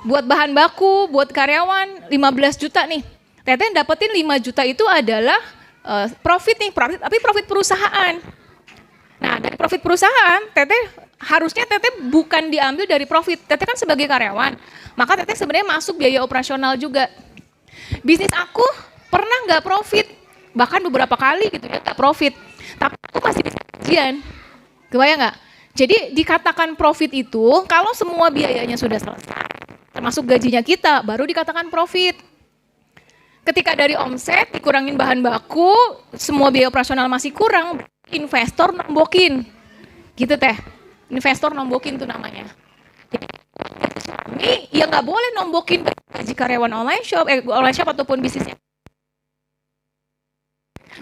Buat bahan baku, buat karyawan 15 juta nih. Teteh dapetin 5 juta itu adalah profit nih, tapi profit perusahaan. Nah dari profit perusahaan, harusnya Teteh bukan diambil dari profit. Teteh kan sebagai karyawan, maka Teteh sebenarnya masuk biaya operasional juga. Bisnis aku pernah nggak profit, bahkan beberapa kali gitu ya nggak profit, tapi aku masih bisa gajian. Kebayang nggak? Jadi dikatakan profit itu kalau semua biayanya sudah selesai, termasuk gajinya kita, baru dikatakan profit. Ketika dari omset dikurangin bahan baku, semua biaya operasional masih kurang, investor nombokin. Gitu Teh. Investor nombokin tuh namanya. Jadi suami ya nggak boleh nombokin gaji karyawan online shop ataupun bisnisnya.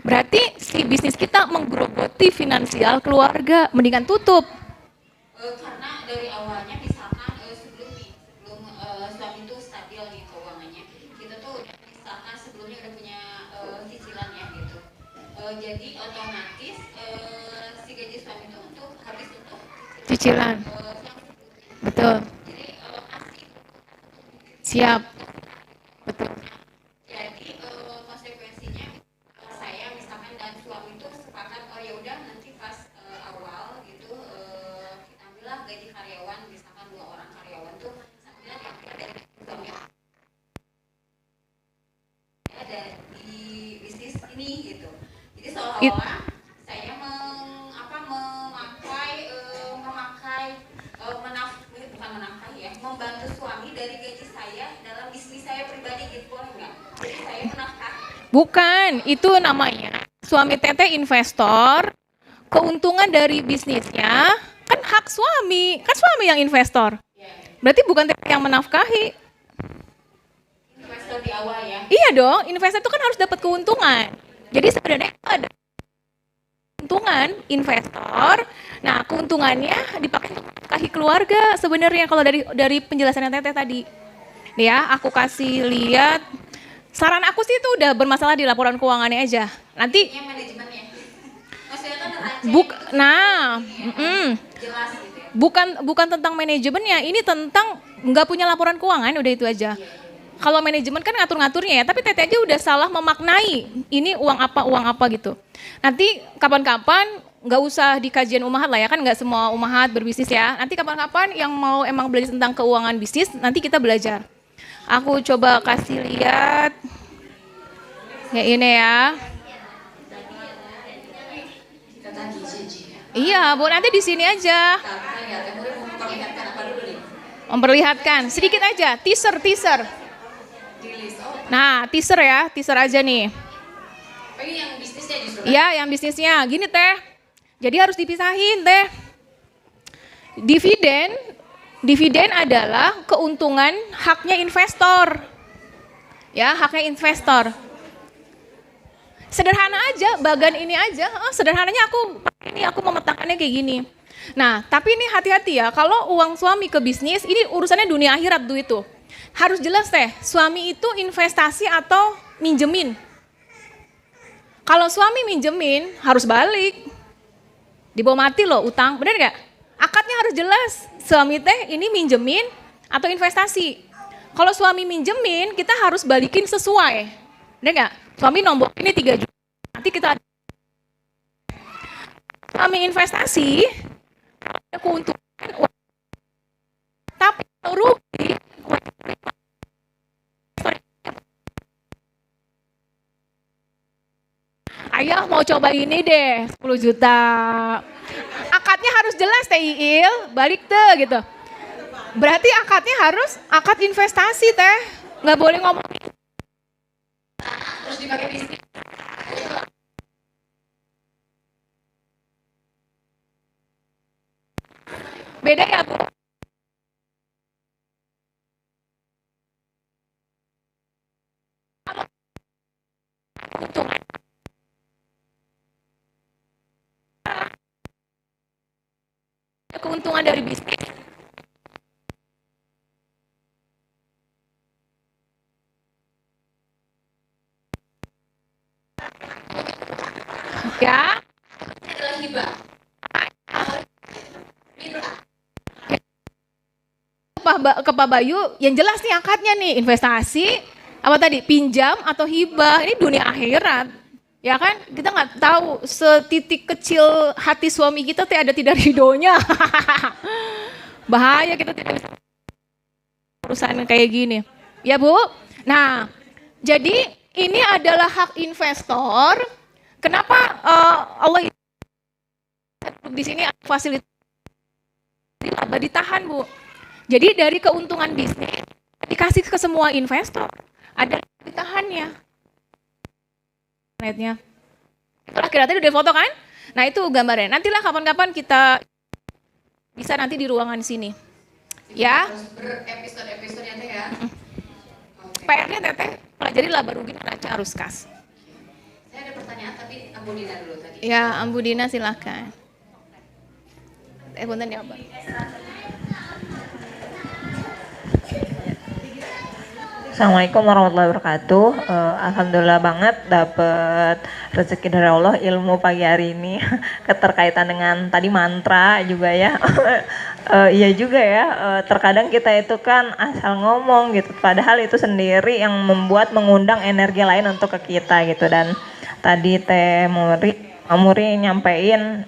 Berarti si bisnis kita menggerogoti finansial keluarga, mendingan tutup. karena dari awalnya misalkan sebelum suami itu stabil nih keuangannya, kita tuh udah misalkan sebelumnya udah punya cicilan ya gitu. Jadi otomatis Cicilan. Betul. Siap. Betul. Jadi konsekuensinya saya misalkan dan suami itu sepakat oh ya udah nanti pas awal gitu kita ambillah gaji karyawan misalkan 2 orang karyawan tuh sambil dari suami ada di bisnis ini gitu. Jadi seolah-olah saya bukan menafkahi ya, membantu suami dari gaji saya dalam bisnis saya pribadi gitu boleh nggak? Jadi saya menafkahi. Bukan, itu namanya suami teteh investor, keuntungan dari bisnisnya kan hak suami, kan suami yang investor. Berarti bukan teteh yang menafkahi. Investor di awal ya. Iya dong, investor itu kan harus dapat keuntungan. Jadi sebenarnya itu ada keuntungan investor. Nah, keuntungannya dipakai untuk menafkahi keluarga sebenarnya kalau dari penjelasan yang teteh tadi. Nih ya, aku kasih lihat. Saran aku sih itu udah bermasalah di laporan keuangannya aja. Nanti Yang manajemennya. Maksudnya kan jelas gitu ya. bukan tentang manajemennya, ini tentang nggak punya laporan keuangan, udah itu aja. Kalau manajemen kan ngatur-ngaturnya ya, tapi teteh aja udah salah memaknai ini uang apa gitu. Nanti kapan-kapan nggak usah di kajian umahat lah ya, kan nggak semua umahat berbisnis ya. Nanti kapan-kapan yang mau emang belajar tentang keuangan bisnis, nanti kita belajar. Aku coba kasih lihat. Ya ini ya. Iya, Bu, nanti di sini aja. Memperlihatkan sedikit aja, teaser. Nah, teaser aja nih. Oh, ini yang bisnisnya justru. Iya, yang bisnisnya. Gini teh. Jadi harus dipisahin teh. Dividen adalah keuntungan haknya investor. Ya, haknya investor. Sederhana aja, bagan ini aja. Sederhananya aku memetakannya kayak gini. Nah, tapi ini hati-hati ya, kalau uang suami ke bisnis, ini urusannya dunia akhirat duit tuh. Harus jelas teh, suami itu investasi atau minjemin. Kalau suami minjemin, harus balik. Dibawa mati loh utang, bener gak? Akadnya harus jelas, suami teh ini minjemin atau investasi. Kalau suami minjemin, kita harus balikin sesuai. Bener gak? Suami nombok ini 3 juta, nanti kita suami investasi, ada keuntungan, tapi kalau rugi, ayah mau coba ini deh 10 juta. Akadnya harus jelas teh Iil, balik teh gitu. Berarti akadnya harus akad investasi teh. Nggak boleh ngomong Terus dipakai bisnis. beda ya, Bu. Keuntungan. Keuntungan dari bisnis. Ya. Adalah hibah. Ke Pak Bayu, yang jelas nih akadnya nih, investasi, apa tadi, pinjam atau hibah, ini dunia akhirat. Ya kan, kita nggak tahu setitik kecil hati suami kita teh ada tidak ridhonya. Bahaya kita tidak bisa urusan kayak gini. Ya Bu? Nah, jadi ini adalah hak investor. Kenapa Allah di sini fasilitas ditahan Bu? Jadi dari keuntungan bisnis dikasih ke semua investor, ada ditahannya. Netnya. Itulah kira-kira udah foto kan? Nah itu gambarnya. Nantilah kapan-kapan kita bisa nanti di ruangan sini. Ya. Harus berepisode-episode ya teh ya. PR-nya teteh pelajari laba rugi neraca arus kas. Saya ada pertanyaan tapi Ambu Dina dulu tadi. Ya, Ambu Dina silakan. Punten ya, Bang. Assalamualaikum warahmatullahi wabarakatuh. Alhamdulillah banget dapat rezeki dari Allah ilmu pagi hari ini keterkaitan dengan tadi mantra juga ya. Iya juga ya, terkadang kita itu kan asal ngomong gitu, padahal itu sendiri yang membuat mengundang energi lain untuk ke kita gitu. Dan tadi Muri nyampein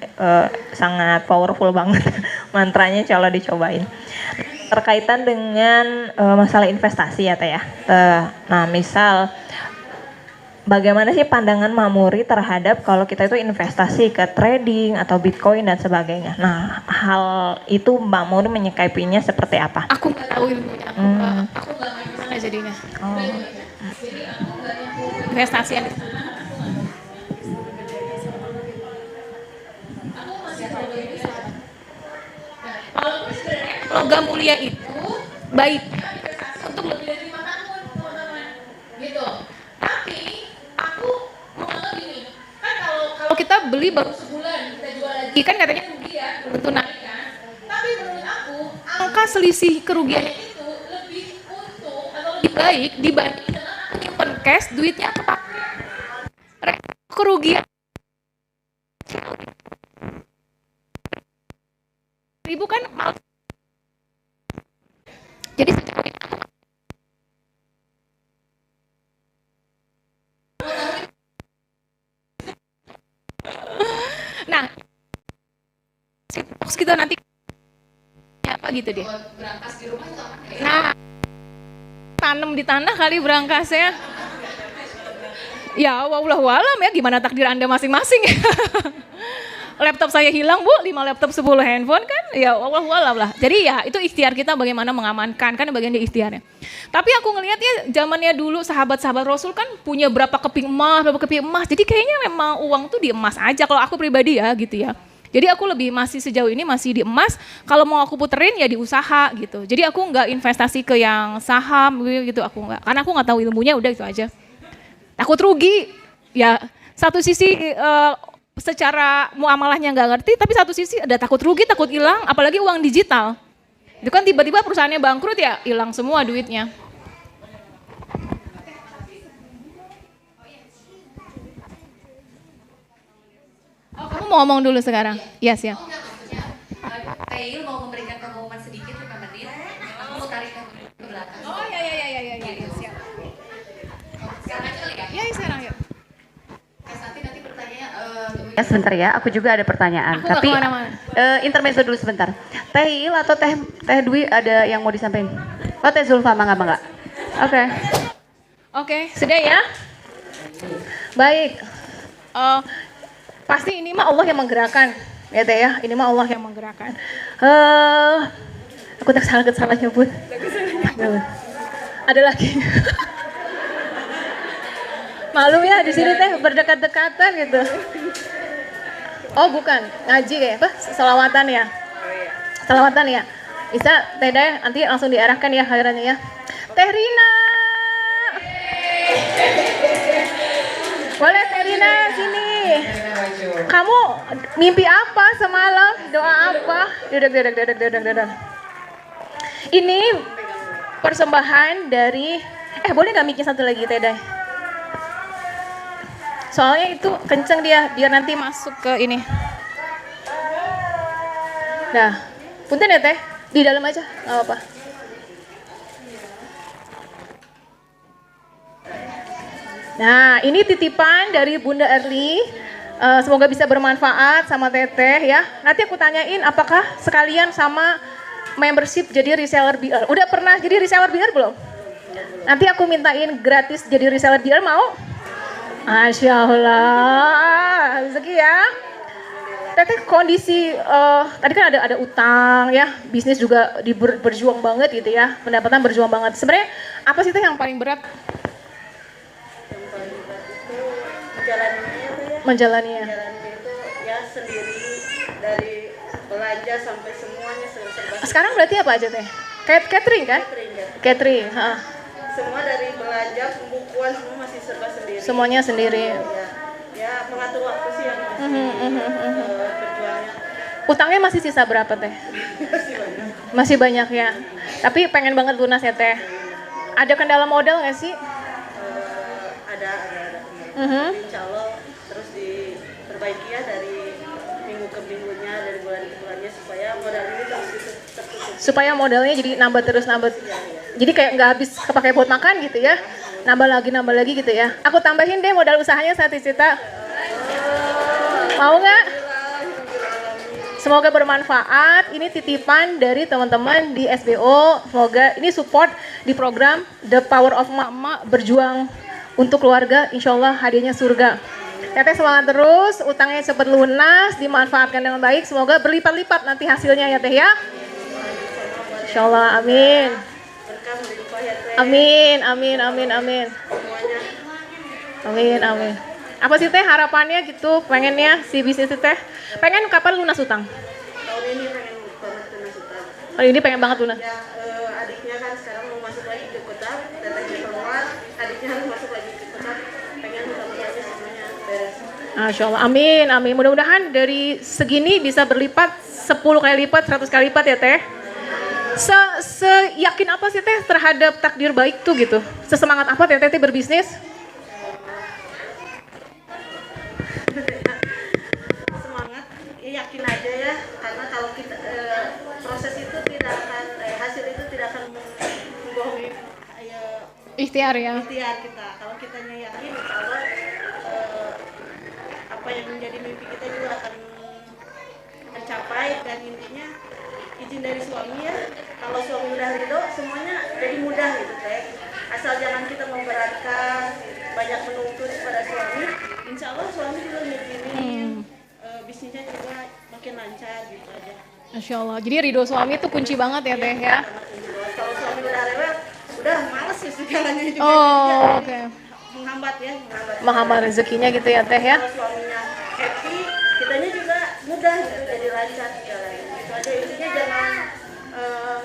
sangat powerful banget mantranya, insya Allah dicobain. Terkaitan dengan masalah investasi ya Teh ya. Nah misal bagaimana sih pandangan Mbak Muri terhadap kalau kita itu investasi ke trading atau Bitcoin dan sebagainya. Nah, hal itu Mbak Muri menyikapinya seperti apa? Aku nggak tahu ilmunya, aku nggak main sana jadinya. Jadi aku nggak nyapu investasi yang di sana. Aku masih tahu ini salah. Kalau sebenarnya logam mulia itu baik untuk lebih dari 5 tahun, teman-teman. Gitu. Tapi aku menganggap gini, kan kalau kita beli baru sebulan kita jual lagi kan katanya rugi ya, tentu naik kan. Tapi menurut aku angka selisih kerugiannya itu lebih untung atau lebih baik dibanding dengan aku nyimpen cash duitnya kepake. Kerugian ribu kan mal. Jadi nah, box kita nanti apa gitu deh. Berangkas di rumah itu aman ya? Nah, tanam di tanah kali berangkasnya. Ya, wallahu alam ya, gimana takdir Anda masing-masing. Laptop saya hilang Bu, 5 laptop 10 handphone kan, ya wallahu alam lah. Jadi ya itu ikhtiar kita bagaimana mengamankan, kan bagian dari ikhtiarnya. Tapi aku ngelihat ya zamannya dulu sahabat-sahabat Rasul kan punya berapa keping emas, jadi kayaknya memang uang tuh di emas aja kalau aku pribadi ya gitu ya. Jadi aku lebih masih sejauh ini masih di emas, kalau mau aku puterin ya di usaha gitu. Jadi aku nggak investasi ke yang saham gitu, aku nggak, karena aku nggak tahu ilmunya, udah itu aja. Takut rugi, ya satu sisi secara muamalahnya nggak ngerti, tapi satu sisi ada takut rugi, takut hilang, apalagi uang digital. Itu kan tiba-tiba perusahaannya bangkrut ya hilang semua duitnya. Oh, kamu mau ngomong dulu sekarang? Yes ya. Oh enggak, maksudnya Tail mau memberikan pengumuman sedikit 5 menit. Aku mau tarik ke belakang. Oh ya siap. Sekarang aja kali ya? Ya sekarang yuk. Nanti pertanyaannya Ya sebentar ya, aku juga ada pertanyaan. Aku nggak Tapi kemana-mana. intermezzo dulu sebentar. Teh Il atau Teh Dwi ada yang mau disampaikan? Oh Teh Zulfa, mangga. Oke. Oke, sudah ya. Baik. Pasti ini mah Allah yang menggerakkan, ya Teh ya. Ini mah Allah yang menggerakkan. Aku tak salah nyebut. Ada lagi. Malu ya di sini Teh berdekat-dekatan gitu. Oh bukan, ngaji kayak apa? Selawatan ya. Selawatan ya. Bisa Teh Deh nanti langsung diarahkan ya hadirannya ya. Teh Rina. Boleh Teh Rina sini. Kamu mimpi apa semalam? Doa apa? Duduk. Ini persembahan dari boleh nggak mikir satu lagi Teh Deh? Soalnya itu kenceng dia, biar nanti masuk ke ini. Nah, punten ya Teh, di dalam aja, nggak apa-apa. Nah, ini titipan dari Bunda Erli. Semoga bisa bermanfaat sama Teteh ya. Nanti aku tanyain apakah sekalian sama membership jadi reseller BR. Udah pernah jadi reseller BR belum? Nanti aku mintain gratis jadi reseller BR, mau? Masya Allah, rezeki ya. Teteh kondisi tadi kan ada utang ya, bisnis juga berjuang banget gitu ya, pendapatan berjuang banget. Sebenarnya apa sih Teh yang paling berat? Menjalaninya. Menjalani itu ya sendiri, dari belanja sampai semuanya serba. Sekarang berarti apa aja Teh? Catering kan? Catering. Semua dari belanja, pembukuan semua masih serba sendiri. Semuanya sendiri. Ya mengatur waktu sih yang berjuangnya. Utangnya masih sisa berapa Teh? Masih banyak ya. Tapi pengen banget lunas ya Teh. Ada kendala modal nggak sih? Ada. Insya Allah terus diperbaiki ya dari minggu ke minggunya, dari bulan ke bulannya supaya modal ini tertutup. Supaya modalnya jadi nambah terus nambah. Jadi kayak nggak habis kepake buat makan gitu ya. Nambah lagi gitu ya. Aku tambahin deh modal usahanya 1 juta. Mau nggak? Semoga bermanfaat. Ini titipan dari teman-teman di SBO. Semoga ini support di program The Power of Mama berjuang untuk keluarga. Insya Allah hadiahnya surga. Teteh semangat terus, utangnya cepat lunas, dimanfaatkan dengan baik. Semoga berlipat-lipat nanti hasilnya ya Teh ya. Insya Allah, amin. Amin, amin, amin, amin. Amin, amin. Apa sih Teh harapannya gitu, pengennya si bisnis Teh? Pengen kapan lunas utang? Tahun ini pengen banget lunas utang. Tahun ini pengen banget lunas. Ya, adiknya kan sekarang mau masuk lagi ke kota, tetehnya keluar, adiknya harus masuk lagi ke kota, pengen utang-utangnya semuanya beres. Masya Allah, amin, amin. Mudah-mudahan dari segini bisa berlipat 10 kali lipat, 100 kali lipat ya Teh. Seyakin apa sih Teh terhadap takdir baik tuh gitu? Sesemangat apa Teh berbisnis? Semangat, ya yakin aja ya, karena kalau kita proses itu tidak akan hasil itu tidak akan membohongi Ikhtiar ya. ikhtiar kita. Kalau kitanya yakin, insya Allah apa yang menjadi mimpi kita juga akan tercapai. Dan intinya izin dari suami ya, kalau suami udah ridho semuanya jadi mudah gitu Teh. Asal jangan kita memberatkan, banyak menuntut pada suami, insya Allah suami juga ngizinin, bisnisnya juga makin lancar gitu aja. Masya Allah, jadi ridho suami itu kunci banget ya Teh ya. Kalau suami udah rewel, udah males sih segalanya juga. Oh, oke. Menghambat ya, Menghambat rezekinya gitu ya Teh ya. Kalau suaminya happy, kitanya juga mudah gitu, jadi lancar segalanya. Itu aja, intinya jangan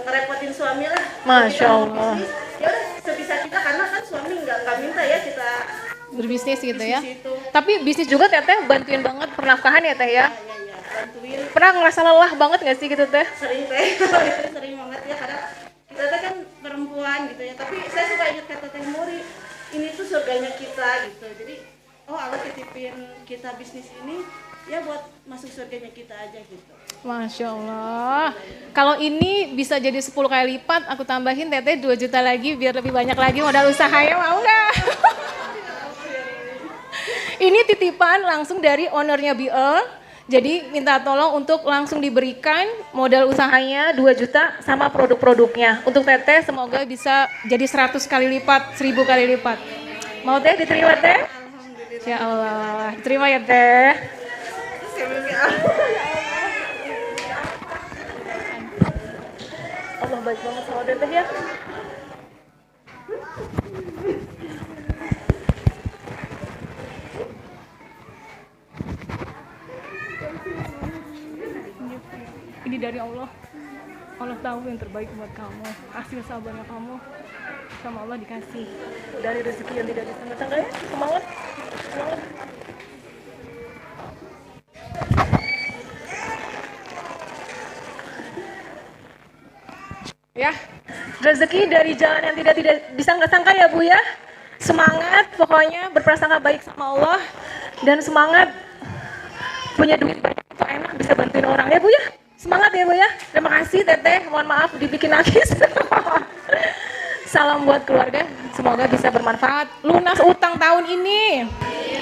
ngerepotin suami lah. Masya Kita mau Allah. bisnis, ya udah sebisa kita, karena kan suami nggak minta ya kita Berbisnis gitu ya. bisnis itu. Tapi bisnis juga Teh bantuin banget pernafkahan ya Teh ya. Ya, bantuin. Pernah ngerasa lelah banget gak sih gitu Teh? Sering Teh, sering banget ya, karena kita Teh kan perempuan gitu ya. Tapi saya suka ingat kata Teh Muri, ini tuh surganya kita gitu. Jadi Allah titipin kita bisnis ini ya buat masuk surganya kita aja gitu. Masya Allah. Kalau ini bisa jadi 10 kali lipat, aku tambahin Teteh 2 juta lagi biar lebih banyak lagi modal usahanya, mau nggak? Ini titipan langsung dari ownernya BL. Jadi minta tolong untuk langsung diberikan modal usahanya 2 juta sama produk-produknya. Untuk Teteh semoga bisa jadi 100 kali lipat, 1000 kali lipat. Mau Teh diterima Teh? Ya Allah, diterima ya Teh. Allah baik banget sama Teteh ya. Ini dari Allah. Allah tahu yang terbaik buat kamu. Hasil sabarnya kamu sama Allah dikasih dari rezeki yang tidak disangka-sangka ya. Semangat. Semangat. Ya, rezeki dari jalan yang tidak disangka-sangka ya Bu ya. Semangat, pokoknya berprasangka baik sama Allah dan semangat punya duit banyak itu enak bisa bantuin orang ya Bu ya. Semangat ya Bu ya. Terima kasih Teteh, mohon maaf dibikin nangis. Salam buat keluarga, semoga bisa bermanfaat. Lunas utang tahun ini.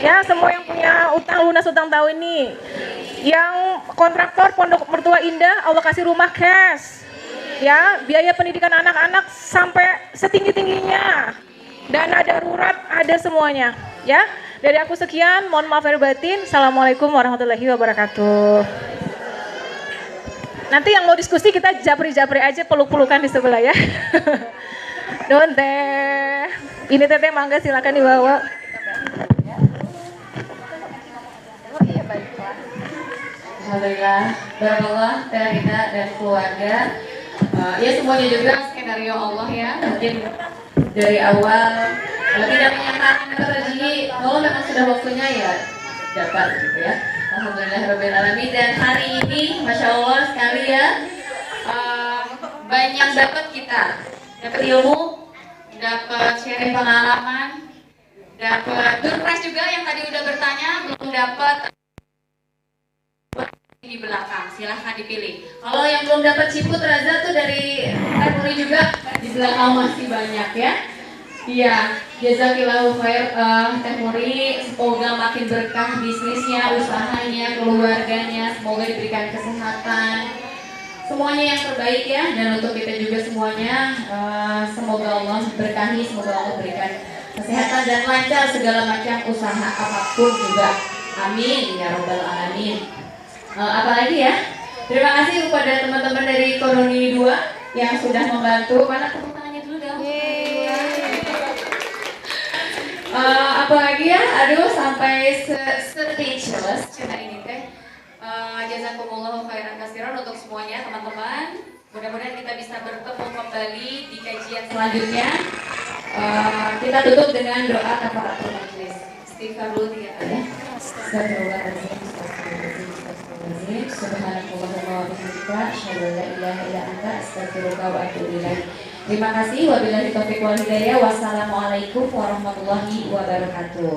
Ya, semua yang punya utang lunas utang tahun ini. Yang kontraktor Pondok Mertua Indah, Allah kasih rumah cash. Ya, biaya pendidikan anak-anak sampai setinggi-tingginya. Dana darurat ada semuanya. Ya, dari aku sekian, mohon maaf lahir batin. Assalamualaikum warahmatullahi wabarakatuh. Nanti yang mau diskusi kita japri-japri aja, peluk-pelukan di sebelah ya. Don Teh. Ini Teteh mangga silakan dibawa. Alhamdulillah, barakallah Teh Rita dan keluarga. Ya semuanya juga skenario Allah ya. Mungkin dari awal tidak menyangka dapat rezeki, kalau memang sudah waktunya ya dapat gitu ya. Alhamdulillah alamin. Dan hari ini Masya Allah sekali ya, banyak dapat kita, dapat ilmu, dapat sharing pengalaman, dapat door prize juga yang tadi udah bertanya belum dapat. di belakang, silahkan dipilih. Kalau yang belum dapat ciput Raza tuh dari Temuri juga di belakang masih banyak ya. Iya, jazakillahu khair Temuri, semoga makin berkah bisnisnya, usahanya, keluarganya, semoga diberikan kesehatan, semuanya yang terbaik ya. Dan untuk kita juga semuanya, semoga Allah berkahi, semoga Allah berikan kesehatan dan lancar segala macam usaha apapun juga. Amin ya robbal alamin. Apalagi ya, terima kasih kepada teman-teman dari Ekonomi 2 yang sudah membantu. Mana tepuk tangannya dulu dong. Apalagi ya, aduh sampai speechless cina ini teh. Jazakumullahu khairan katsiran untuk semuanya teman-teman. Mudah-mudahan kita bisa bertemu kembali di kajian selanjutnya. Kita tutup dengan doa kafaratul majelis. Istighfar dulu 3 kali ya. Astagfirullahaladzim. Subhanallahumma wa bihamdika asyhadu an la ilaha illa anta astaghfiruka wa atubu ilaik. Terima kasih. Wabillahi taufiq wal hidayah. Wassalamualaikum warahmatullahi wabarakatuh.